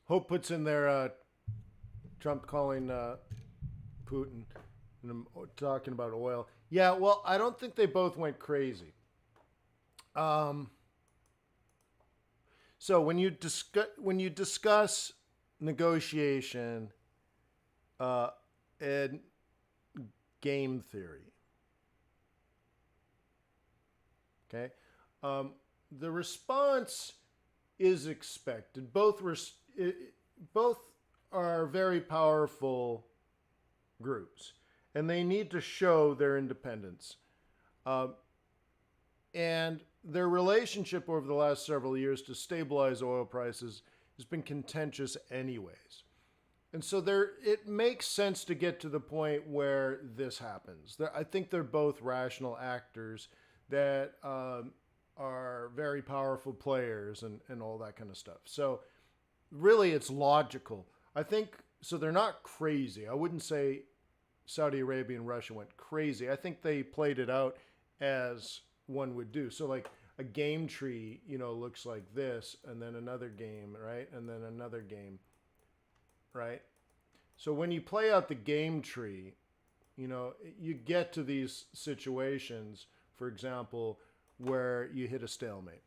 Hope puts in there Trump calling Putin and I'm talking about oil. Yeah, well, I don't think they both went crazy. So when you discuss negotiation and game theory, okay, the response is expected. Both are very powerful groups, and they need to show their independence. And their relationship over the last several years to stabilize oil prices has been contentious anyways. And so it makes sense to get to the point where this happens. I think they're both rational actors that are very powerful players and all that kind of stuff. So really it's logical. I think, so they're not crazy. I wouldn't say Saudi Arabia and Russia went crazy. I think they played it out as one would do. So like a game tree, looks like this, and then another game, right? And then another game, right? So when you play out the game tree, you get to these situations, for example, where you hit a stalemate.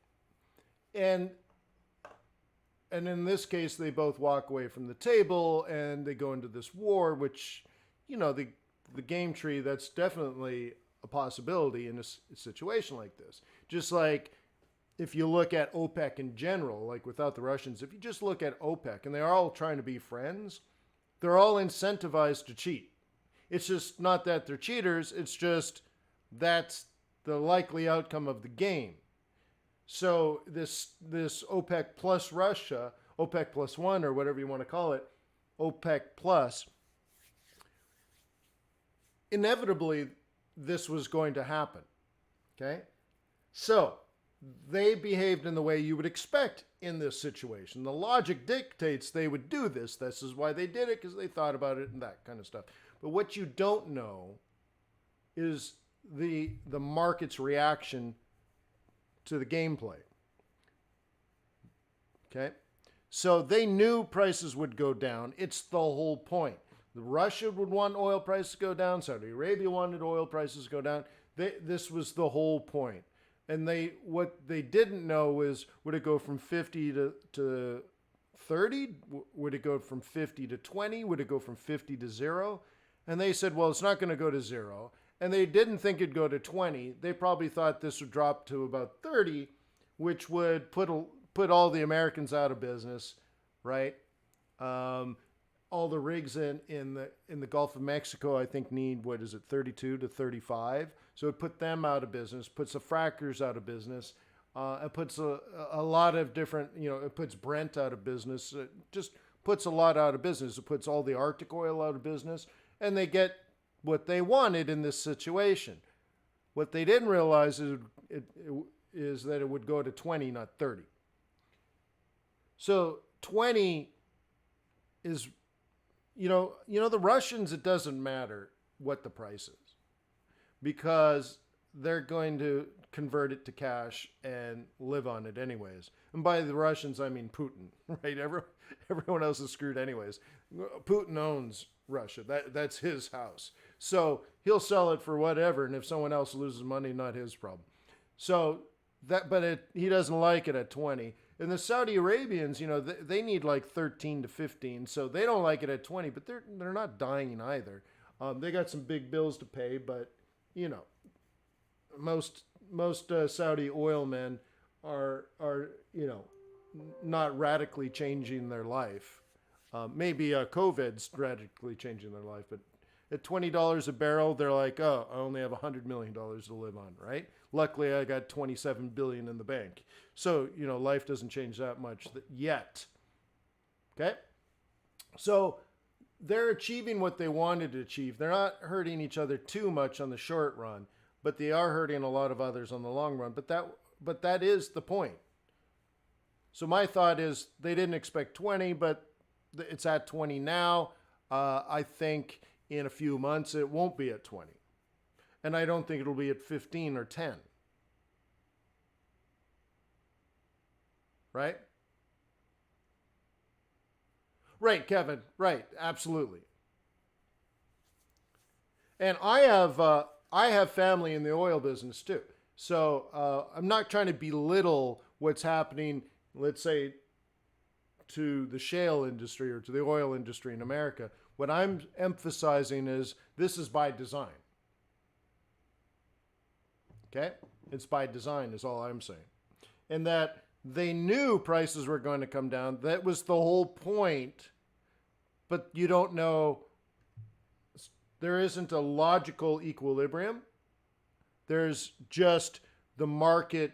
And in this case, they both walk away from the table and they go into this war, which, the game tree, that's definitely a possibility in a situation like this. Just like if you look at OPEC in general, like without the Russians, if you just look at OPEC and they're all trying to be friends, they're all incentivized to cheat. It's just not that they're cheaters, it's just that's the likely outcome of the game. So this OPEC plus Russia, OPEC plus one, or whatever you want to call it, OPEC plus, inevitably this was going to happen. Okay? So they behaved in the way you would expect in this situation. The logic dictates they would do this. This is why they did it, because they thought about it and that kind of stuff. But what you don't know is the market's reaction to the gameplay. Okay? So they knew prices would go down. It's the whole point. Russia would want oil prices to go down. Saudi Arabia wanted oil prices to go down. This was the whole point. And what they didn't know is, would it go from 50 to 30? Would it go from 50 to 20? Would it go from 50 to 0? And they said, well, it's not going to go to 0. And they didn't think it'd go to 20. They probably thought this would drop to about 30, which would put all the Americans out of business, right? All the rigs in the Gulf of Mexico, I think, need, 32 to 35. So it put them out of business, puts the frackers out of business, it puts a lot of different, it puts Brent out of business. It just puts a lot out of business. It puts all the Arctic oil out of business, and they get what they wanted in this situation. What they didn't realize is that it would go to 20, not 30. So 20 is, the Russians, it doesn't matter what the price is, because they're going to convert it to cash and live on it anyways. And by the Russians, I mean Putin, right? Everyone else is screwed anyways. Putin owns Russia. That's his house. So he'll sell it for whatever, and if someone else loses money, not his problem. So he doesn't like it at 20. And the Saudi Arabians, they need like 13 to 15, so they don't like it at 20, but they're not dying either. They got some big bills to pay, but most Saudi oil men are not radically changing their life. Maybe COVID's radically changing their life, but at $20 a barrel, they're like, oh, I only have $100 million to live on, right? Luckily, I got $27 billion in the bank. So, life doesn't change that much yet. Okay? So they're achieving what they wanted to achieve. They're not hurting each other too much on the short run, but they are hurting a lot of others on the long run. But that is the point. So my thought is they didn't expect 20, but it's at 20 now. I think in a few months it won't be at 20. And I don't think it'll be at 15 or 10. Right? Right, Kevin. Right, absolutely. And I have family in the oil business too. So I'm not trying to belittle what's happening, let's say, to the shale industry or to the oil industry in America. What I'm emphasizing is this is by design. Okay? It's by design, is all I'm saying. And that they knew prices were going to come down. That was the whole point. But you don't know, there isn't a logical equilibrium. There's just the market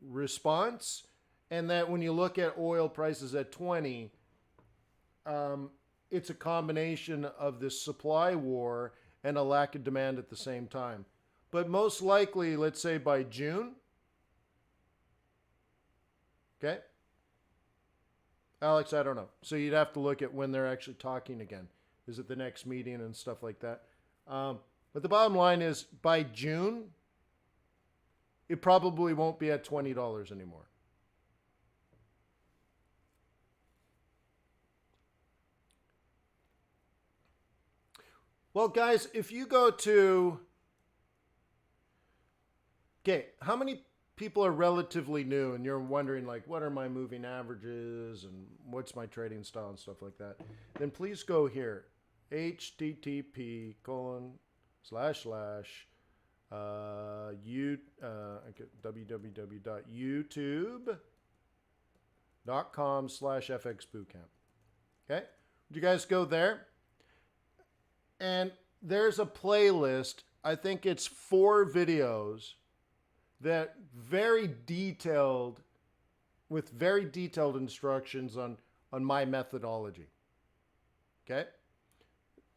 response. And that when you look at oil prices at 20, it's a combination of this supply war and a lack of demand at the same time. But most likely, let's say by June, okay? Alex, I don't know. So you'd have to look at when they're actually talking again. Is it the next meeting and stuff like that? But the bottom line is by June, it probably won't be at $20 anymore. Well, guys, if you go to, okay, how many people are relatively new and you're wondering like, what are my moving averages and what's my trading style and stuff like that, then please go here, www.youtube.com/fxbootcamp. Okay, you guys go there. And there's a playlist, I think it's 4 videos that with very detailed instructions on my methodology. Okay?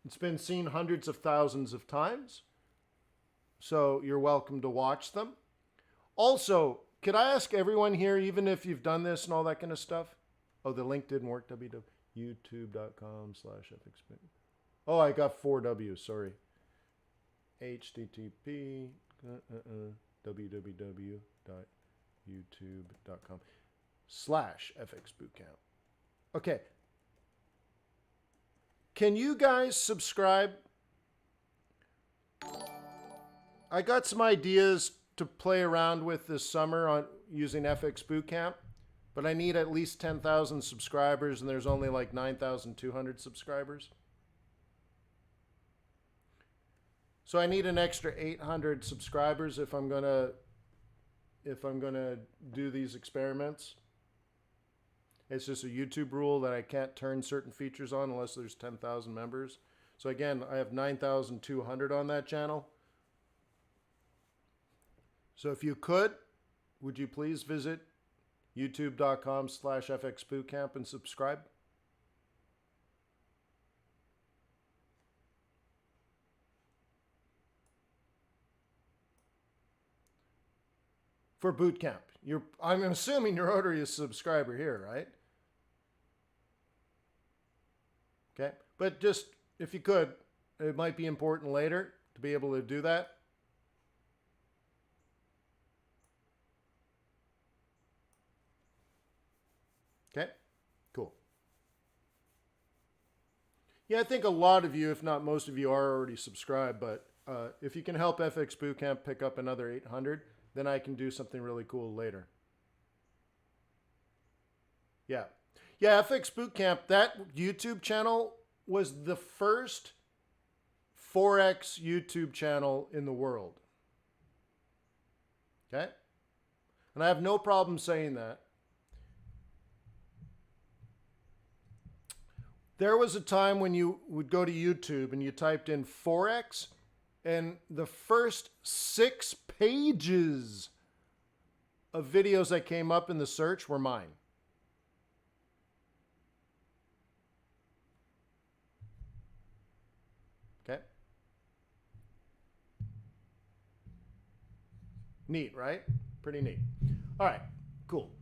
It's been seen hundreds of thousands of times, so you're welcome to watch them. Also, could I ask everyone here, even if you've done this and all that kind of stuff? Oh, the link didn't work, youtube.com/fxbootcamp. Oh, I got 4 W's, sorry. http www.youtube.com/fxbootcamp. Okay. Can you guys subscribe? I got some ideas to play around with this summer on using FX Bootcamp, but I need at least 10,000 subscribers and there's only like 9,200 subscribers. So I need an extra 800 subscribers if I'm gonna do these experiments. It's just a YouTube rule that I can't turn certain features on unless there's 10,000 members. So again, I have 9,200 on that channel. So if you could, would you please visit youtube.com/fxbootcamp and subscribe? For bootcamp. I'm assuming you're already a subscriber here, right? Okay. But just, if you could, it might be important later to be able to do that. Okay. Cool. Yeah, I think a lot of you, if not most of you, are already subscribed, but if you can help FX Bootcamp pick up another 800, then I can do something really cool later. Yeah. Yeah, FX Bootcamp, that YouTube channel was the first Forex YouTube channel in the world. Okay? And I have no problem saying that. There was a time when you would go to YouTube and you typed in Forex, and the first 6 pages of videos that came up in the search were mine. Okay? Neat, right? Pretty neat. All right, cool.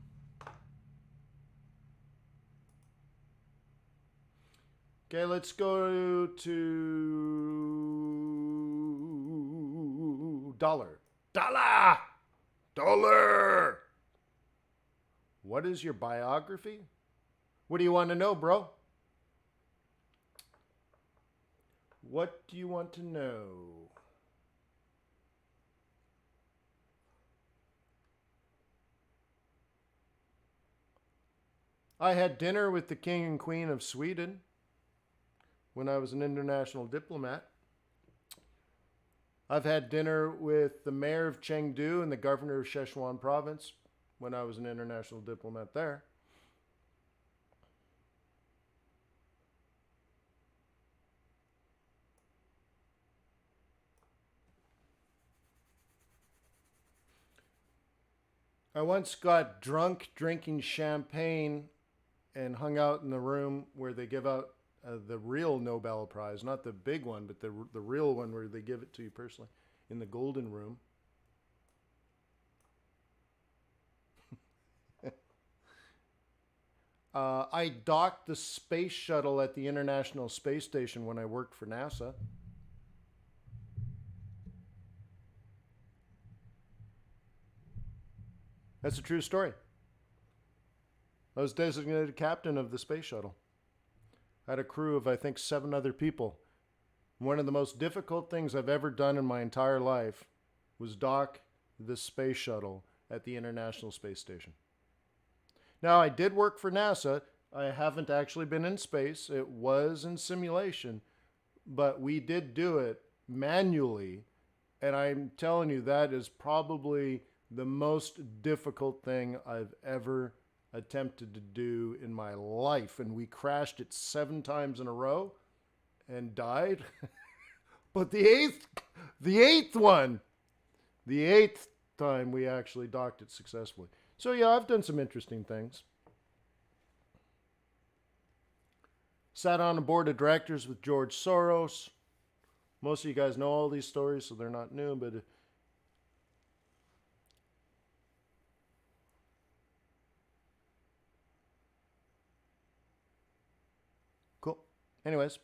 Okay, let's go to dollar. Dollar! Dollar! What is your biography? What do you want to know, bro? What do you want to know? I had dinner with the King and Queen of Sweden when I was an international diplomat. I've had dinner with the mayor of Chengdu and the governor of Sichuan province when I was an international diplomat there. I once got drunk drinking champagne and hung out in the room where they give out the real Nobel Prize, not the big one, but the real one where they give it to you personally, in the Golden Room. I docked the space shuttle at the International Space Station when I worked for NASA. That's a true story. I was designated captain of the space shuttle. I had a crew of, I think, 7 other people. One of the most difficult things I've ever done in my entire life was dock the space shuttle at the International Space Station. Now, I did work for NASA. I haven't actually been in space. It was in simulation, but we did do it manually. And I'm telling you, that is probably the most difficult thing I've ever attempted to do in my life. And we crashed it 7 times in a row and died. But the eighth time we actually docked it successfully. So yeah, I've done some interesting things. Sat on a board of directors with George Soros. Most of you guys know all these stories, so they're not new, but cool. Anyways.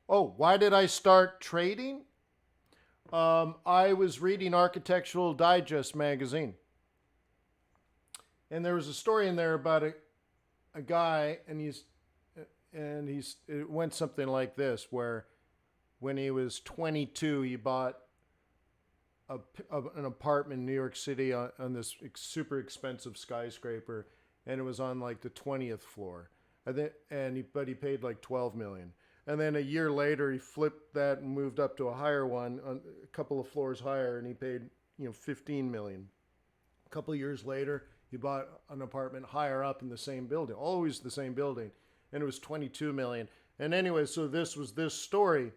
Oh, why did I start trading? I was reading Architectural Digest magazine. And there was a story in there about a guy, and it went something like this, where when he was 22, he bought an apartment in New York City on this super expensive skyscraper, and it was on like the 20th floor. But he paid like $12 million. And then a year later, he flipped that and moved up to a higher one, a couple of floors higher, and he paid, $15 million. A couple of years later, he bought an apartment higher up in the same building, always the same building, and it was $22 million. And anyway, so this was this story.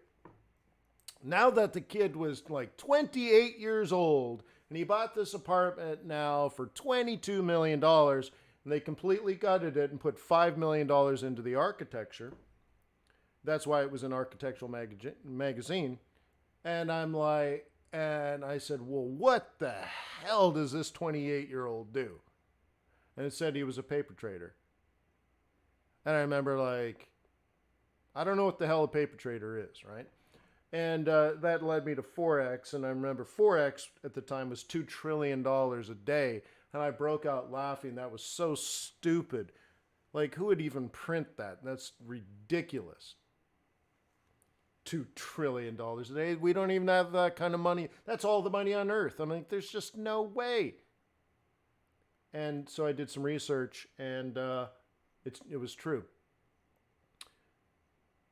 Now that the kid was like 28 years old, and he bought this apartment now for $22 million, and they completely gutted it and put $5 million into the architecture. That's why it was an architectural magazine. And I said, well, what the hell does this 28-year-old do? And it said he was a paper trader. And I remember I don't know what the hell a paper trader is, right? And that led me to Forex. And I remember Forex at the time was $2 trillion a day. And I broke out laughing. That was so stupid. Like, who would even print that? That's ridiculous. $2 trillion a day. We don't even have that kind of money. That's all the money on earth. I mean, there's just no way. And so I did some research, and it was true.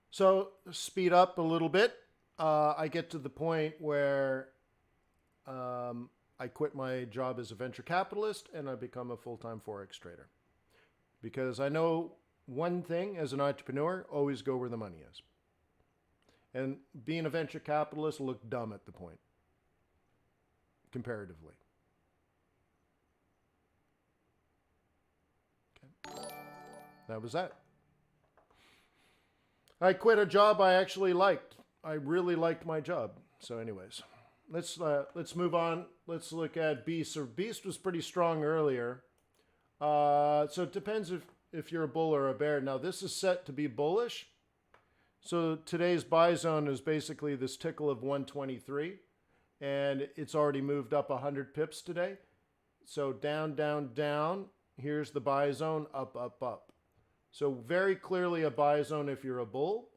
So speed up a little bit. I get to the point where I quit my job as a venture capitalist, and I become a full-time Forex trader. Because I know one thing as an entrepreneur, always go where the money is. And being a venture capitalist looked dumb at the point, comparatively. Okay. That was that. I quit a job I actually liked. I really liked my job. So anyways, let's move on. Let's look at Beast. So Beast was pretty strong earlier. So it depends if you're a bull or a bear. Now this is set to be bullish. So today's buy zone is basically this tickle of 123, and it's already moved up 100 pips today. So down, down, down. Here's the buy zone, up, up, up. So very clearly a buy zone if you're a bull.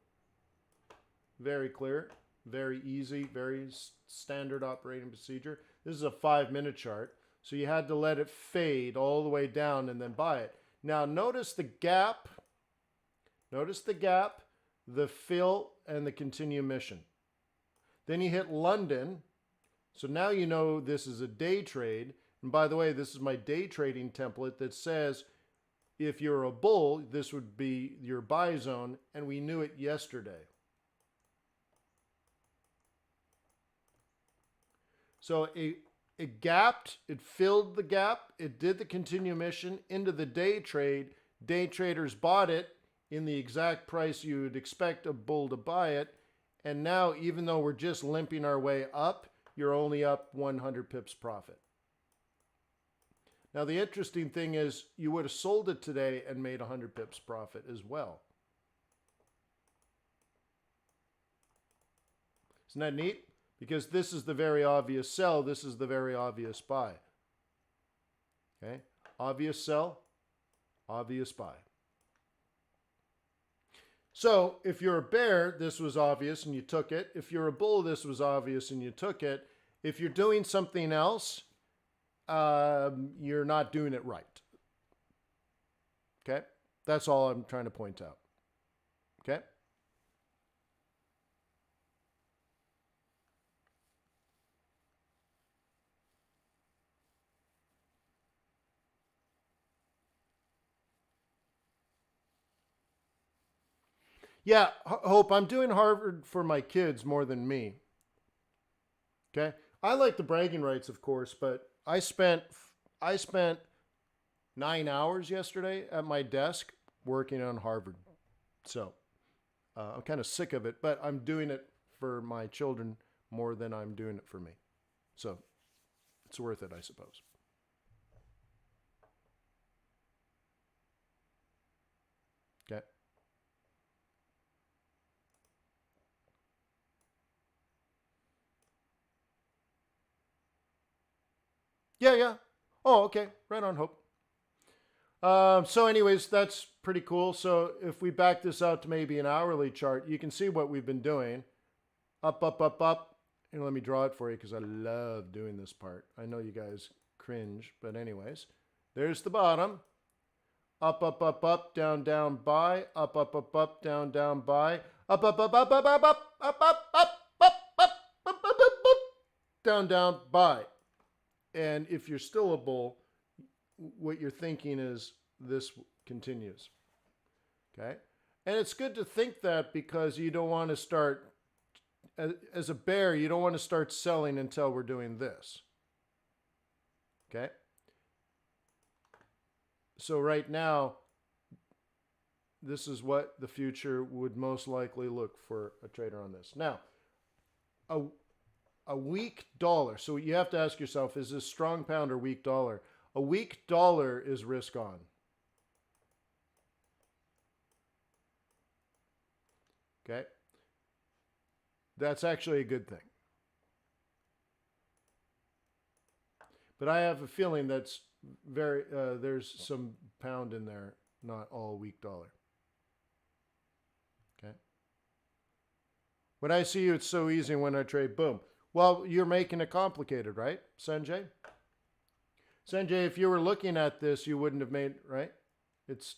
Very clear, very easy, very standard operating procedure. This is a 5-minute chart. So you had to let it fade all the way down and then buy it. Now notice the gap. Notice the gap, the fill, and the continue mission. Then you hit London. So now you know this is a day trade. And by the way, this is my day trading template that says if you're a bull, this would be your buy zone, and we knew it yesterday. So it gapped, it filled the gap, it did the continue mission into the day trade. Day traders bought it in the exact price you would expect a bull to buy it. And now, even though we're just limping our way up, you're only up 100 pips profit. Now, the interesting thing is you would have sold it today and made 100 pips profit as well. Isn't that neat? Because this is the very obvious sell. This is the very obvious buy. Okay? Obvious sell, obvious buy. So if you're a bear, this was obvious and you took it. If you're a bull, this was obvious and you took it. If you're doing something else, you're not doing it right. Okay? That's all I'm trying to point out. Okay? Yeah, Hope, I'm doing Harvard for my kids more than me. Okay? I like the bragging rights, of course, but I spent 9 hours yesterday at my desk working on Harvard. So I'm kind of sick of it, but I'm doing it for my children more than I'm doing it for me. So it's worth it, I suppose. Okay. Yeah, yeah. Oh, okay. Right on, Hope. So anyways, that's pretty cool. So if we back this out to maybe an hourly chart, you can see what we've been doing. Up, up, up, up. And let me draw it for you because I love doing this part. I know you guys cringe, but anyways. There's the bottom. Up, up, up, up, down, down, buy. Up, up, up, up, down, down, buy. Up, up, up, up, up, up, up, up, up, up, up, up, up, up, up, down, down, buy. And if you're still a bull, what you're thinking is this continues. Okay? And it's good to think that because you don't want to start, as a bear, you don't want to start selling until we're doing this. Okay? So right now, this is what the future would most likely look for a trader on this. Now, a weak dollar. So you have to ask yourself, is this strong pound or weak dollar? A weak dollar is risk on. Okay? That's actually a good thing. But I have a feeling that's there's some pound in there, not all weak dollar. Okay? When I see you, it's so easy when I trade, boom. Well, you're making it complicated, right, Sanjay? Sanjay, if you were looking at this, you wouldn't have made, right? It's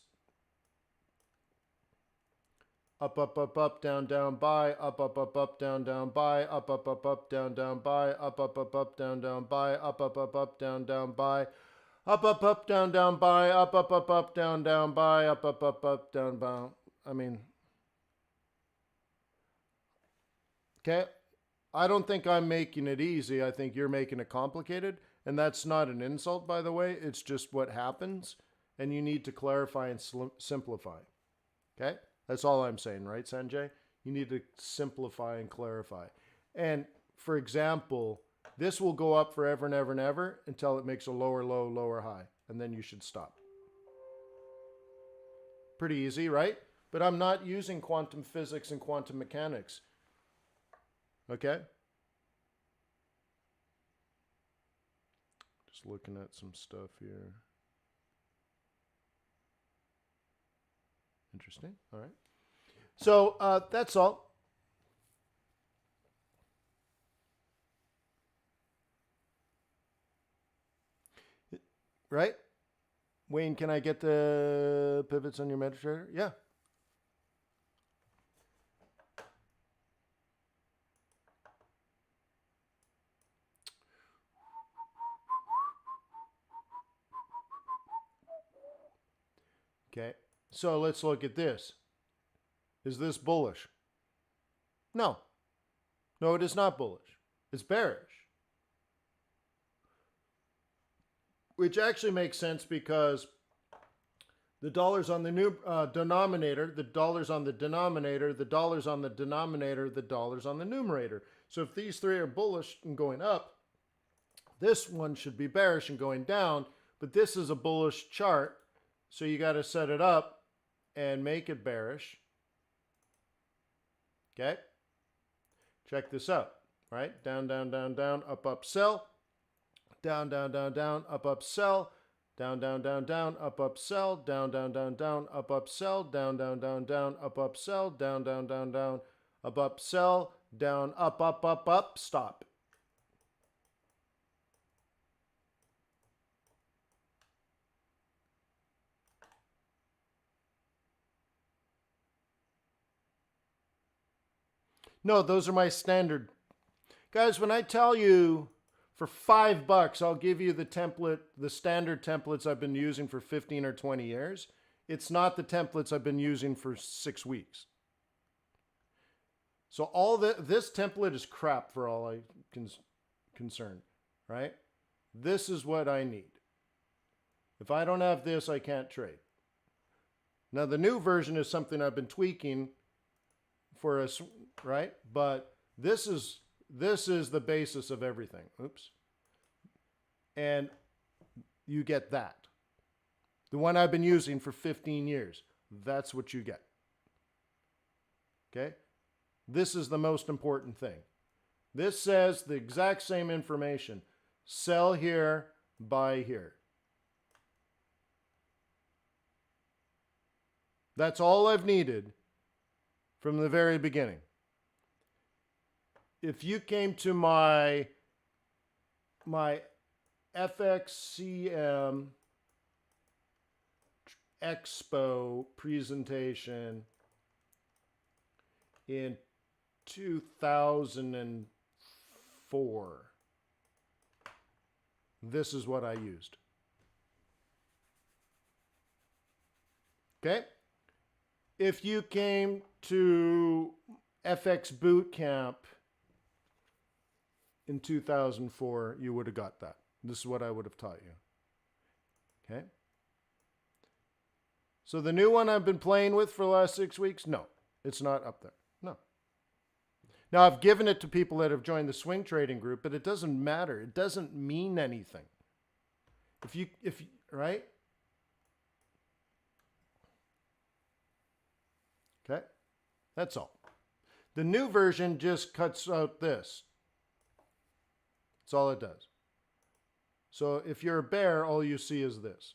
up, up, up, up, down, down, buy, up, up, up, up, down, down, buy, up, up, up, up, down, down, buy, up, up, up, up, down, down, buy, up, up, up, up, down, down, buy, up, up, up, down, down, buy, up, up, up, down, down, buy, up, up, down, down. I mean, okay. I don't think I'm making it easy. I think you're making it complicated. And that's not an insult, by the way. It's just what happens. And you need to clarify and simplify. Okay? That's all I'm saying, right, Sanjay? You need to simplify and clarify. And for example, this will go up forever and ever and ever until it makes a lower low, lower high. And then you should stop. Pretty easy, right? But I'm not using quantum physics and quantum mechanics. Okay? Just looking at some stuff here. Interesting. All right. So that's all. Right? Wayne, can I get the pivots on your MetaTrader? Yeah. Okay. So let's look at this. Is this bullish? No. No, it is not bullish. It's bearish. Which actually makes sense because the dollar's on the new denominator, the dollar's on the denominator, the dollar's on the denominator, the dollar's on the numerator. So if these three are bullish and going up, this one should be bearish and going down, but this is a bullish chart, so you got to set it up and make it bearish. Okay? Check this out, right? Down, down, down, down, up, up, sell. Down, down, down, down, up, up, sell. Down, down, down, down, up, up, sell. Down, down, down, down, up, up, sell. Down, down, down, down, up, up, sell. Down, down, down, down, up, up, sell. Down, up, up, up, up, stop. No, those are my standard. Guys, when I tell you for $5, I'll give you the template, the standard templates I've been using for 15 or 20 years. It's not the templates I've been using for 6 weeks. So all this template is crap for all I'm concerned, right? This is what I need. If I don't have this, I can't trade. Now the new version is something I've been tweaking for us, right? But this is the basis of everything. Oops. And you get that. The one I've been using for 15 years. That's what you get. Okay? This is the most important thing. This says the exact same information. Sell here, buy here. That's all I've needed from the very beginning. If you came to my FXCM Expo presentation in 2004, this is what I used. Okay? If you came to FX Bootcamp in 2004, you would have got that. This is what I would have taught you. Okay? So the new one I've been playing with for the last 6 weeks, no, it's not up there. No. Now, I've given it to people that have joined the swing trading group, but it doesn't matter. It doesn't mean anything. If you right? Okay? That's all. The new version just cuts out this. That's all it does. So if you're a bear, all you see is this.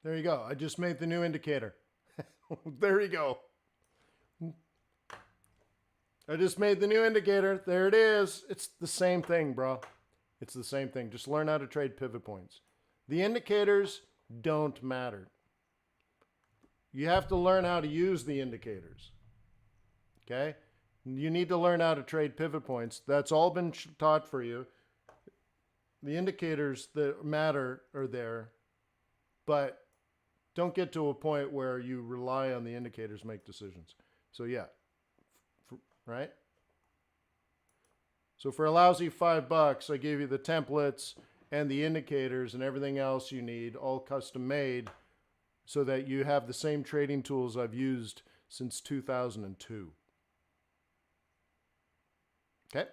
There you go. I just made the new indicator. There you go. I just made the new indicator. There it is. It's the same thing, bro. It's the same thing. Just learn how to trade pivot points. The indicators don't matter. You have to learn how to use the indicators. Okay? You need to learn how to trade pivot points. That's all been taught for you. The indicators that matter are there, but don't get to a point where you rely on the indicators to make decisions. So yeah, right? So for a lousy $5, I gave you the templates and the indicators and everything else you need, all custom made, so that you have the same trading tools I've used since 2002. Okay?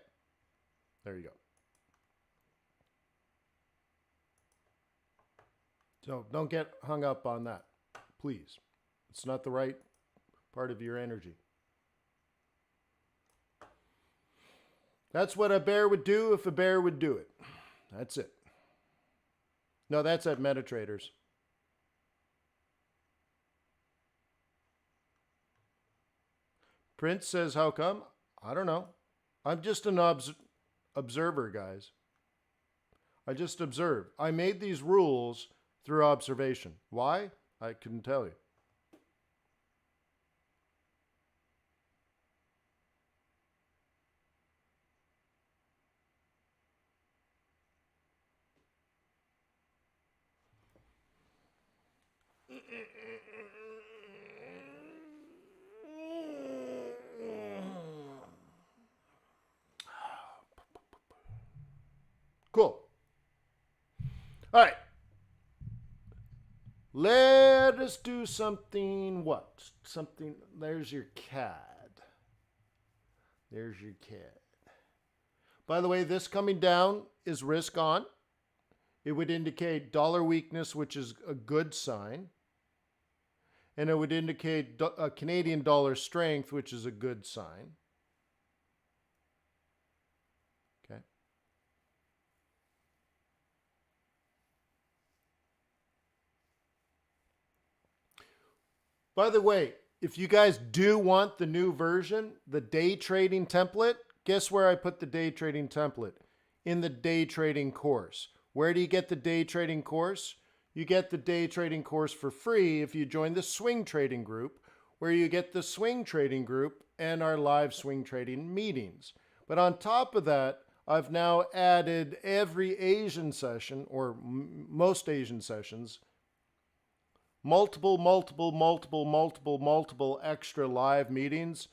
There you go. So don't get hung up on that, please. It's not the right part of your energy. That's what a bear would do if a bear would do it. That's it. No, that's at MetaTraders. Prince says, how come? I don't know. I'm just an observer, guys. I just observe. I made these rules through observation. Why? I couldn't tell you. Cool. All right. Let us do something. What? Something. There's your CAD. There's your CAD. By the way, this coming down is risk on. It would indicate dollar weakness, which is a good sign. And it would indicate Canadian dollar strength, which is a good sign. Okay. By the way, if you guys do want the new version, the day trading template, guess where I put the day trading template? In the day trading course. Where do you get the day trading course? You get the day trading course for free if you join the swing trading group, where you get the swing trading group and our live swing trading meetings. But on top of that, I've now added every Asian session, or most Asian sessions, multiple extra live meetings,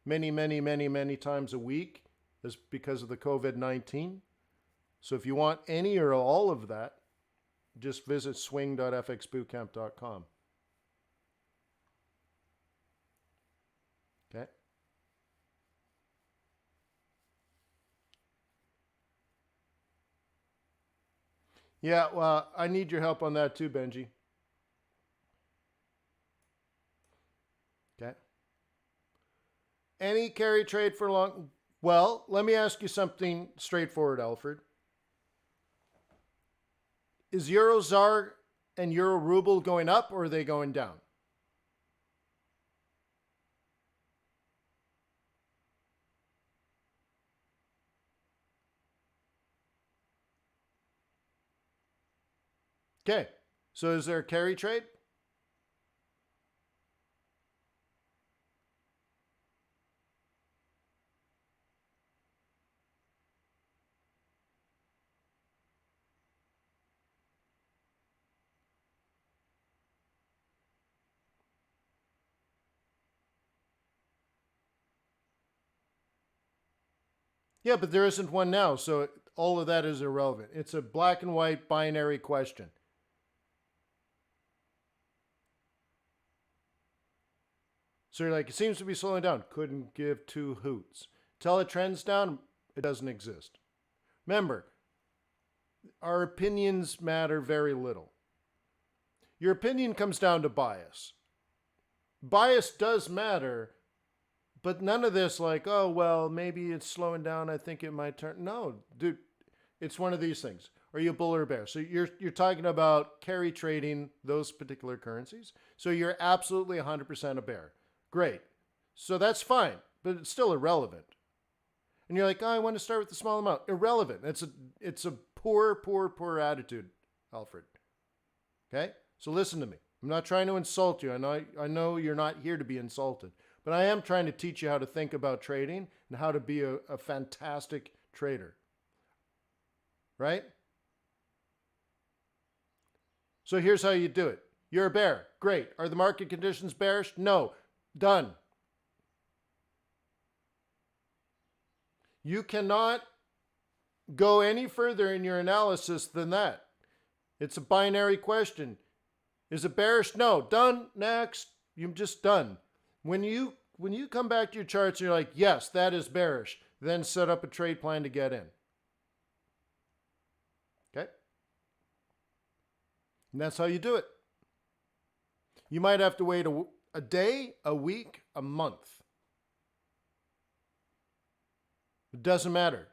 many times a week, is because of the COVID-19. So if you want any or all of that, just visit swing.fxbootcamp.com. Okay. Yeah, well, I need your help on that too, Benji. Okay. Any carry trade for long? Well, let me ask you something straightforward, Alfred. Is Euro ZAR and Euro Ruble going up, or are they going down? Okay. So is there a carry trade? Yeah, but there isn't one now, so all of that is irrelevant. It's a black and white binary question. So you're like, it seems to be slowing down. Couldn't give two hoots. Tell it trends down, it doesn't exist. Remember, our opinions matter very little. Your opinion comes down to bias. Bias does matter, but none of this like, oh, well, maybe it's slowing down. I think it might turn. No, dude, it's one of these things. Are you a bull or a bear? So you're talking about carry trading those particular currencies. So you're absolutely 100% a bear. Great. So that's fine, but it's still irrelevant. And you're like, oh, I want to start with the small amount. Irrelevant. It's a poor attitude, Alfred. Okay? So listen to me. I'm not trying to insult you. I know you're not here to be insulted. But I am trying to teach you how to think about trading and how to be a fantastic trader. Right? So here's how you do it. You're a bear. Great. Are the market conditions bearish? No. Done. You cannot go any further in your analysis than that. It's a binary question. Is it bearish? No. Done. Next. You're just done. When you come back to your charts and you're like, yes, that is bearish, then set up a trade plan to get in. Okay? And that's how you do it. You might have to wait a day, a week, a month. It doesn't matter.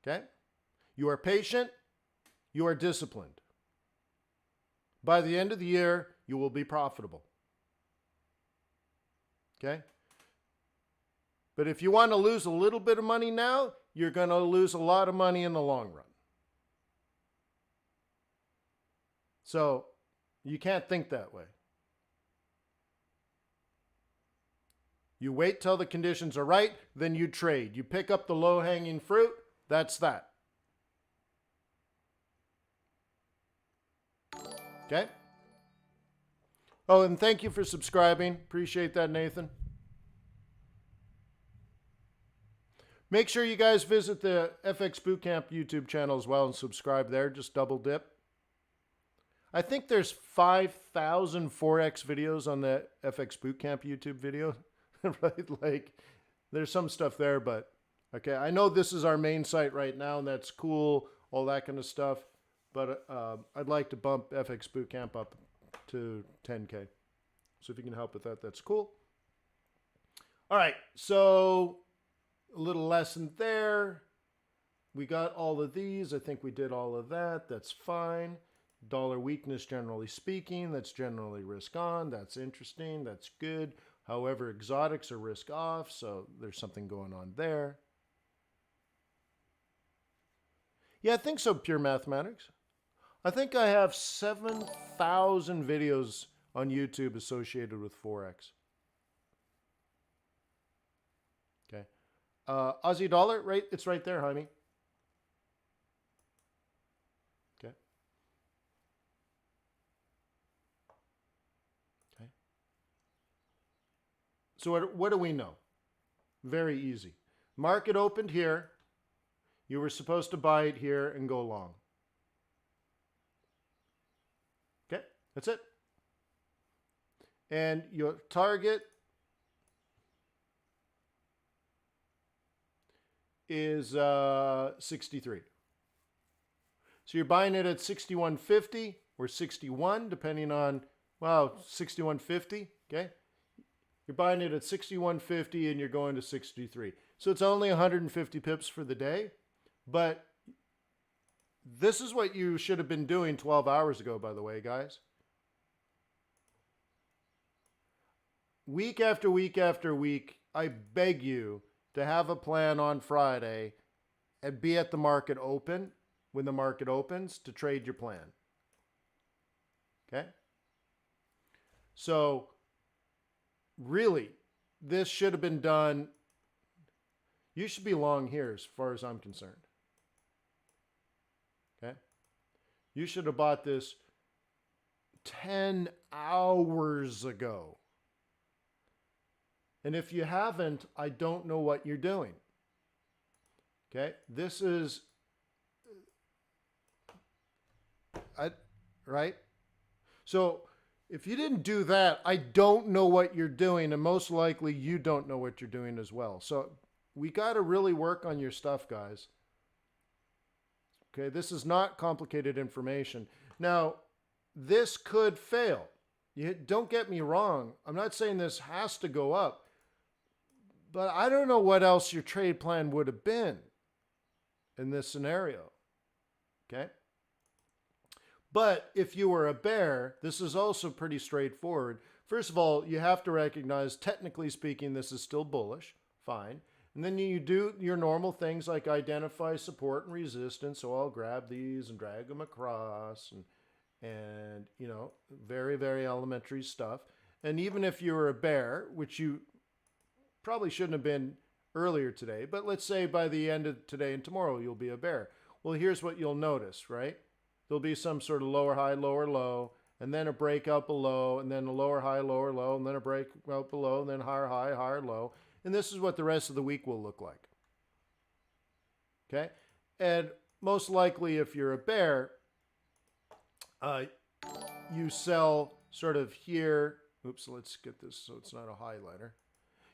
Okay? You are patient. You are disciplined. By the end of the year, you will be profitable. Okay? But if you want to lose a little bit of money now, you're going to lose a lot of money in the long run. So, you can't think that way. You wait till the conditions are right, then you trade. You pick up the low-hanging fruit, that's that. Okay? Oh, and thank you for subscribing. Appreciate that, Nathan. Make sure you guys visit the FX Bootcamp YouTube channel as well and subscribe there. Just double dip. I think there's 5,000 Forex videos on the FX Bootcamp YouTube video. Right? Like, there's some stuff there, but okay. I know this is our main site right now, and that's cool, all that kind of stuff. But I'd like to bump FX Bootcamp up to 10K. So if you can help with that, that's cool. All right, so a little lesson there. We got all of these. I think we did all of that. That's fine. Dollar weakness, generally speaking, that's generally risk on. That's interesting. That's good. However, exotics are risk off, so there's something going on there. Yeah, I think so, pure mathematics. I think I have 7,000 videos on YouTube associated with Forex. Okay. Aussie dollar, right? It's right there, Jaime. Okay. Okay. So what do we know? Very easy. Market opened here. You were supposed to buy it here and go long. Okay, that's it. And your target is 63. So you're buying it at 61.50 or 61, depending on, well, 61.50, okay? You're buying it at 61.50 and you're going to 63. So it's only 150 pips for the day, but this is what you should have been doing 12 hours ago, by the way, guys. Week after week after week, I beg you to have a plan on Friday and be at the market open when the market opens to trade your plan. Okay? So, really, this should have been done. You should be long here as far as I'm concerned. Okay? You should have bought this 10 hours ago. And if you haven't, I don't know what you're doing. Okay? This is, right? So if you didn't do that, I don't know what you're doing, and most likely you don't know what you're doing as well. So we got to really work on your stuff, guys. Okay, this is not complicated information. Now, this could fail. Don't get me wrong. I'm not saying this has to go up, but I don't know what else your trade plan would have been in this scenario. Okay? But if you were a bear, this is also pretty straightforward. First of all, you have to recognize, technically speaking, this is still bullish. Fine. And then you do your normal things like identify support and resistance. So I'll grab these and drag them across and you know, very, very elementary stuff. And even if you were a bear, which you probably shouldn't have been earlier today, but let's say by the end of today and tomorrow, you'll be a bear. Well, here's what you'll notice, right? There'll be some sort of lower high, lower low, and then a breakout below, and then a lower high, lower low, and then a breakout below, and then higher high, higher low. And this is what the rest of the week will look like. Okay? And most likely, if you're a bear, you sell sort of here. Oops, let's get this so it's not a highlighter.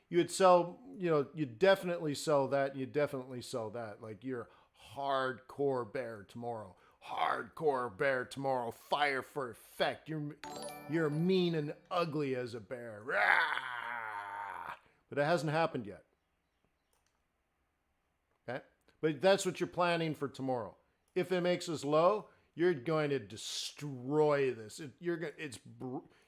You would sell, you definitely sell that, and you definitely sell that. Like you're hardcore bear tomorrow. Hardcore bear tomorrow. Fire for effect. You're mean and ugly as a bear. Rah! But it hasn't happened yet. Okay? But that's what you're planning for tomorrow. If it makes us low, you're going to destroy this. You're going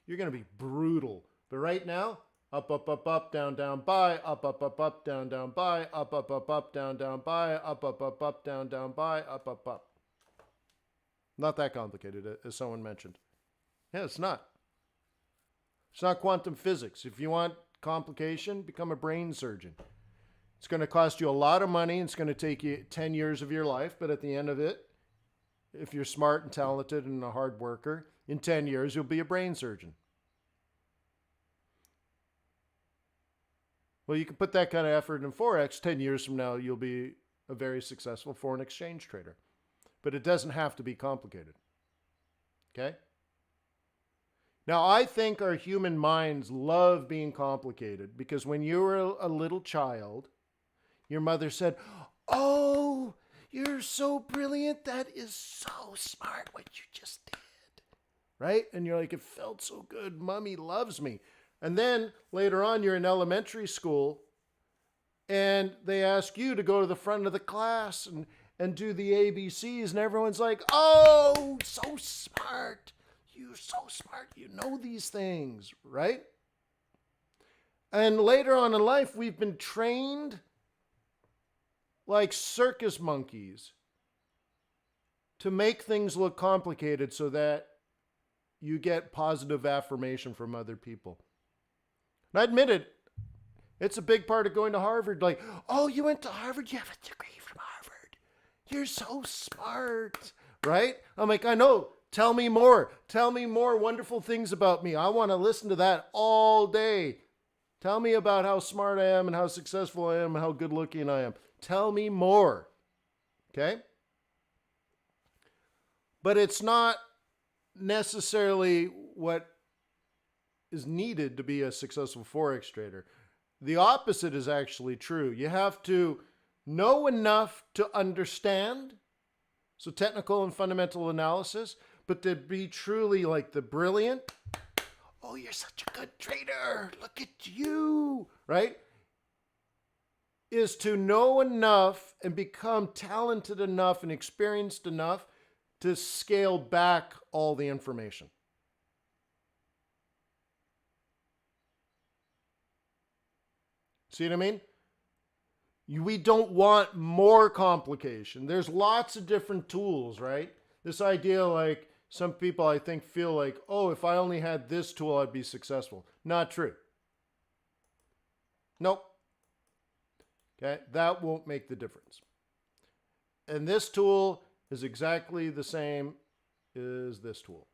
to be brutal. But right now, up, up, up, up, down, down, buy, up, up, up, up, down, down, buy, up, up, up, up, down, down, buy, up, up, up, down, down, buy, up, up, up. Not that complicated, as someone mentioned. Yeah, it's not. It's not quantum physics. If you want complication, become a brain surgeon. It's going to cost you a lot of money. It's going to take you 10 years of your life. But at the end of it, if you're smart and talented and a hard worker, in 10 years, you'll be a brain surgeon. Well, you can put that kind of effort in Forex. 10 years from now, you'll be a very successful foreign exchange trader. But it doesn't have to be complicated. Okay? Now, I think our human minds love being complicated because when you were a little child, your mother said, "Oh, you're so brilliant. That is so smart what you just did." Right? And you're like, it felt so good. Mommy loves me. And then later on, you're in elementary school and they ask you to go to the front of the class and do the ABCs. And everyone's like, "Oh, so smart. You're so smart. You know these things," right? And later on in life, we've been trained like circus monkeys to make things look complicated so that you get positive affirmation from other people. And I admit it, it's a big part of going to Harvard. Like, "Oh, you went to Harvard? You have a degree from Harvard. You're so smart," right? I'm like, "I know. Tell me more. Tell me more wonderful things about me. I want to listen to that all day. Tell me about how smart I am and how successful I am and how good looking I am. Tell me more." Okay? But it's not necessarily what is needed to be a successful Forex trader. The opposite is actually true. You have to know enough to understand, so technical and fundamental analysis, but to be truly like the brilliant, "Oh, you're such a good trader. Look at you," right? Is to know enough and become talented enough and experienced enough to scale back all the information. See what I mean? We don't want more complication. There's lots of different tools, right? This idea, like some people I think feel like, "Oh, if I only had this tool, I'd be successful." Not true. Nope. Okay, that won't make the difference. And this tool is exactly the same as this tool.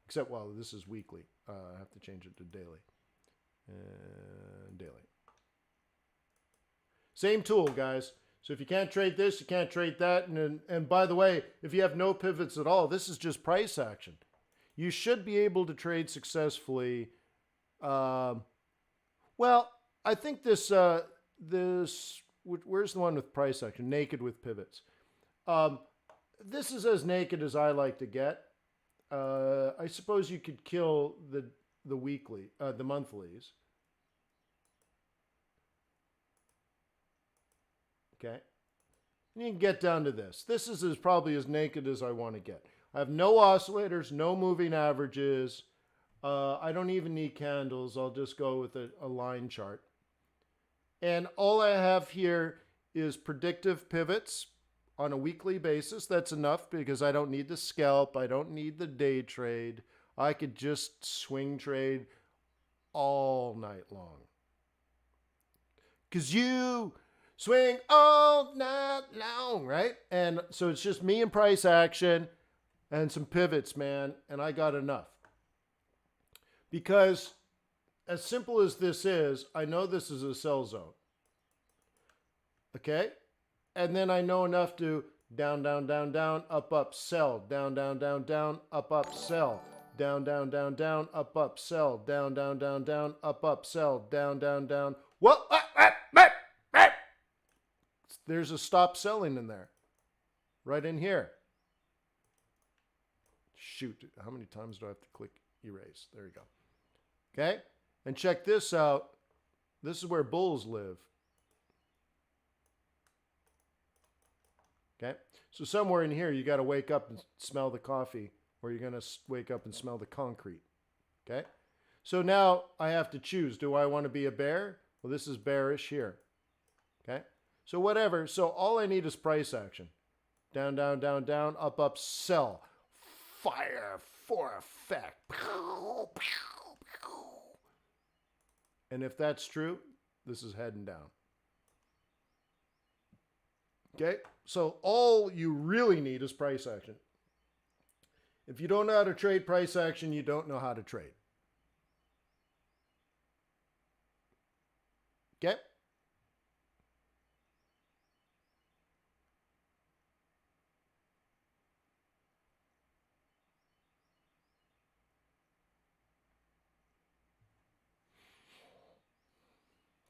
Except, well, this is weekly. I have to change it to daily. Daily. Same tool, guys. So if you can't trade this, you can't trade that. And by the way, if you have no pivots at all, this is just price action. You should be able to trade successfully. Well, I think this, where's the one with price action? Naked with pivots. This is as naked as I like to get. I suppose you could kill the weekly, the monthlies. Okay. And you can get down to this. This is probably as naked as I want to get. I have no oscillators, no moving averages. I don't even need candles. I'll just go with a line chart. And all I have here is predictive pivots on a weekly basis. That's enough because I don't need the scalp. I don't need the day trade. I could just swing trade all night long. Because you swing all night long, right? And so it's just me and price action and some pivots, man. And I got enough. Because as simple as this is, I know this is a sell zone. Okay? And then I know enough to down, down, down, down, up, up, sell, down, down, down, down, up, sell, down, down, down, down, up, sell, down, down, down, down, up, sell, down, down, down. What? There's a stop selling in there, right in here. Shoot, how many times do I have to click erase? There you go. Okay, and check this out. This is where bulls live. Okay, so somewhere in here you got to wake up and smell the coffee, or you're going to wake up and smell the concrete. Okay, so now I have to choose. Do I want to be a bear? Well, this is bearish here. Okay, so whatever. So all I need is price action. Down, down, down, down, up, sell. Fire for effect. And if that's true, this is heading down. Okay, so all you really need is price action. If you don't know how to trade price action, you don't know how to trade. Okay?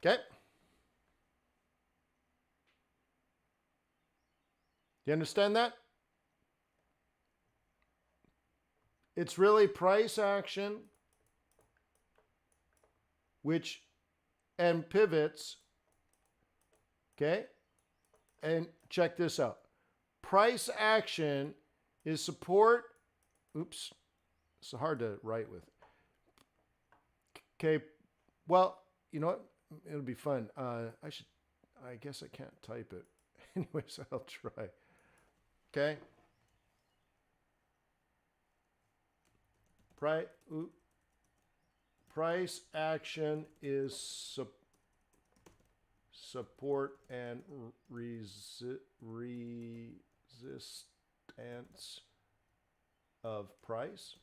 Okay? You understand that? It's really price action, which, and pivots, okay? And check this out. Price action is support, oops, it's hard to write with. Okay, well, you know what? It'll be fun. I guess I can't type it. Anyways, I'll try. Okay. Price action is support and resistance of price.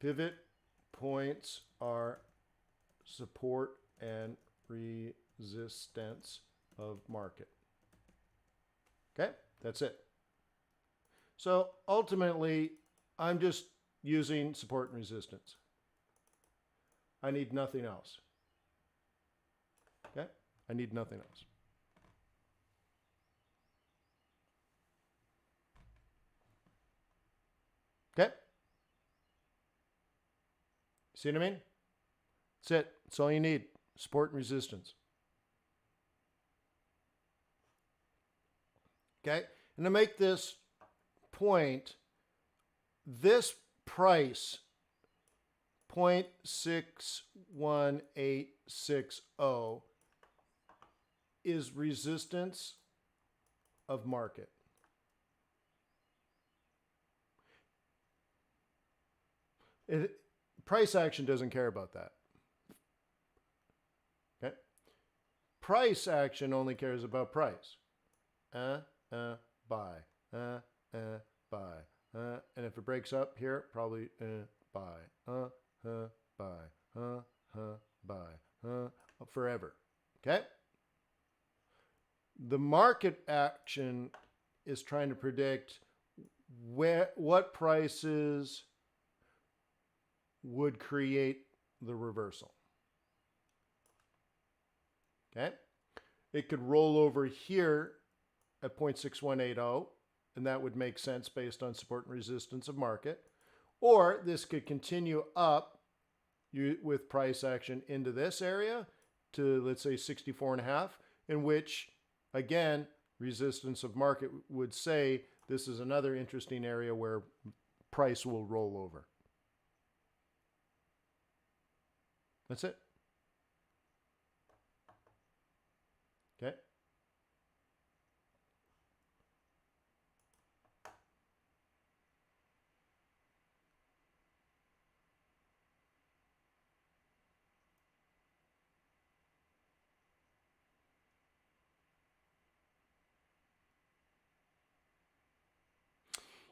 Pivot points are support and resistance of market. Okay, that's it. So ultimately, I'm just using support and resistance. I need nothing else. Okay, I need nothing else. Okay, see what I mean? That's it. That's all you need. Support and resistance. Okay, and to make this point, this price 0.61860 is resistance of market. Price action doesn't care about that. Okay? Price action only cares about price. Buy. Buy. And if it breaks up here, probably buy. Buy. Buy. Forever. Okay? The market action is trying to predict what prices would create the reversal. Okay? It could roll over here at 0.6180, and that would make sense based on support and resistance of market. Or this could continue up with price action into this area to, let's say, 64.5, in which, again, resistance of market would say this is another interesting area where price will roll over. That's it. Okay.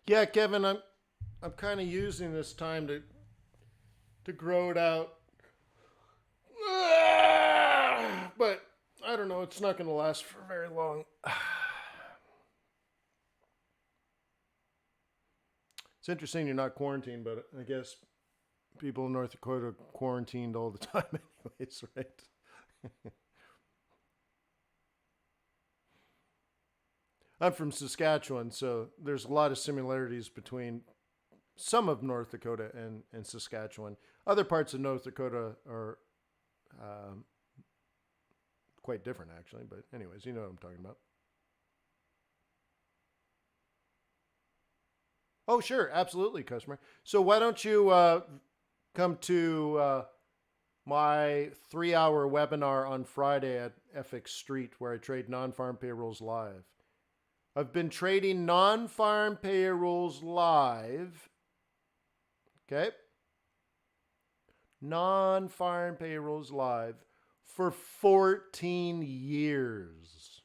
Yeah, Kevin, I'm kind of using this time to grow it out. But I don't know, it's not going to last for very long. It's interesting you're not quarantined, but I guess people in North Dakota quarantined all the time anyways, right? I'm from Saskatchewan, so there's a lot of similarities between some of North Dakota and Saskatchewan. Other parts of North Dakota are quite different, actually. But anyways, you know what I'm talking about. Oh, sure. Absolutely, customer. So why don't you come to my 3-hour webinar on Friday at FX Street, where I trade non-farm payrolls live. I've been trading non-farm payrolls live. Okay. Non-farm payrolls live for 14 years.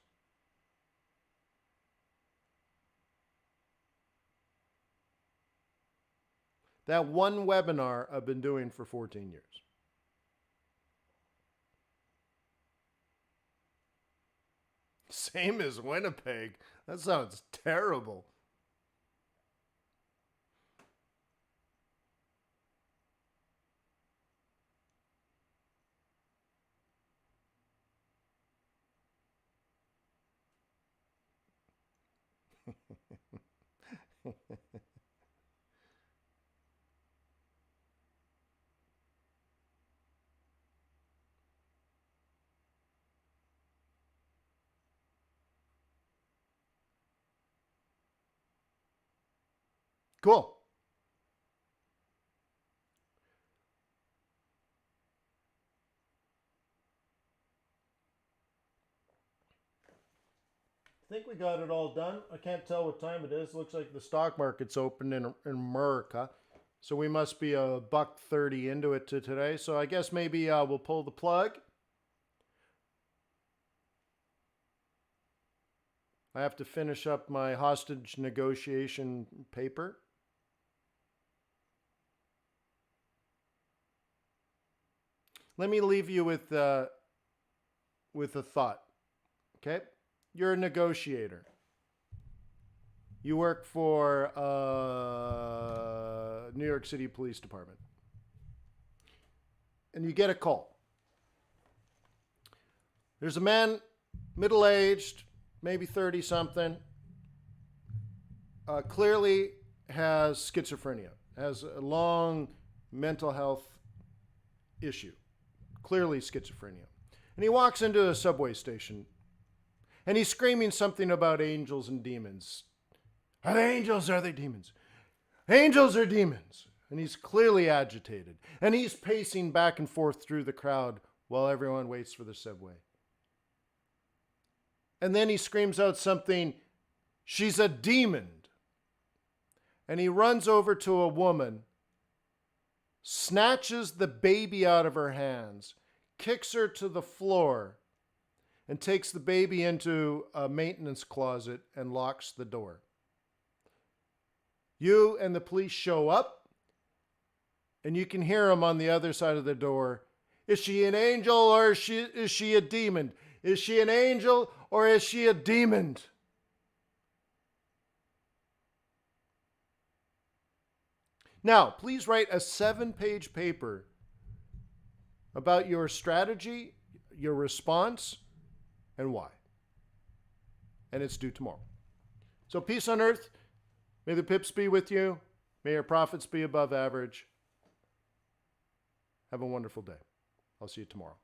That one webinar I've been doing for 14 years. Same as Winnipeg. That sounds terrible. Cool. I think we got it all done. I can't tell what time it is. Looks like the stock market's open in America. So we must be $1.30 into it today. So I guess maybe we'll pull the plug. I have to finish up my hostage negotiation paper. Let me leave you with a thought. Okay? You're a negotiator. You work for New York City Police Department. And you get a call. There's a man, middle-aged, maybe 30-something, clearly has schizophrenia, has a long mental health issue, clearly schizophrenia. And he walks into a subway station, and he's screaming something about angels and demons. Are they angels or are they demons? Angels or demons? And he's clearly agitated. And he's pacing back and forth through the crowd while everyone waits for the subway. And then he screams out something, she's a demon. And he runs over to a woman, snatches the baby out of her hands, kicks her to the floor, and takes the baby into a maintenance closet and locks the door. You and the police show up, and you can hear him on the other side of the door. Is she an angel or is she a demon? Is she an angel or is she a demon? Now, please write a 7-page paper about your strategy, your response, and why. And it's due tomorrow. So peace on earth. May the pips be with you. May your profits be above average. Have a wonderful day. I'll see you tomorrow.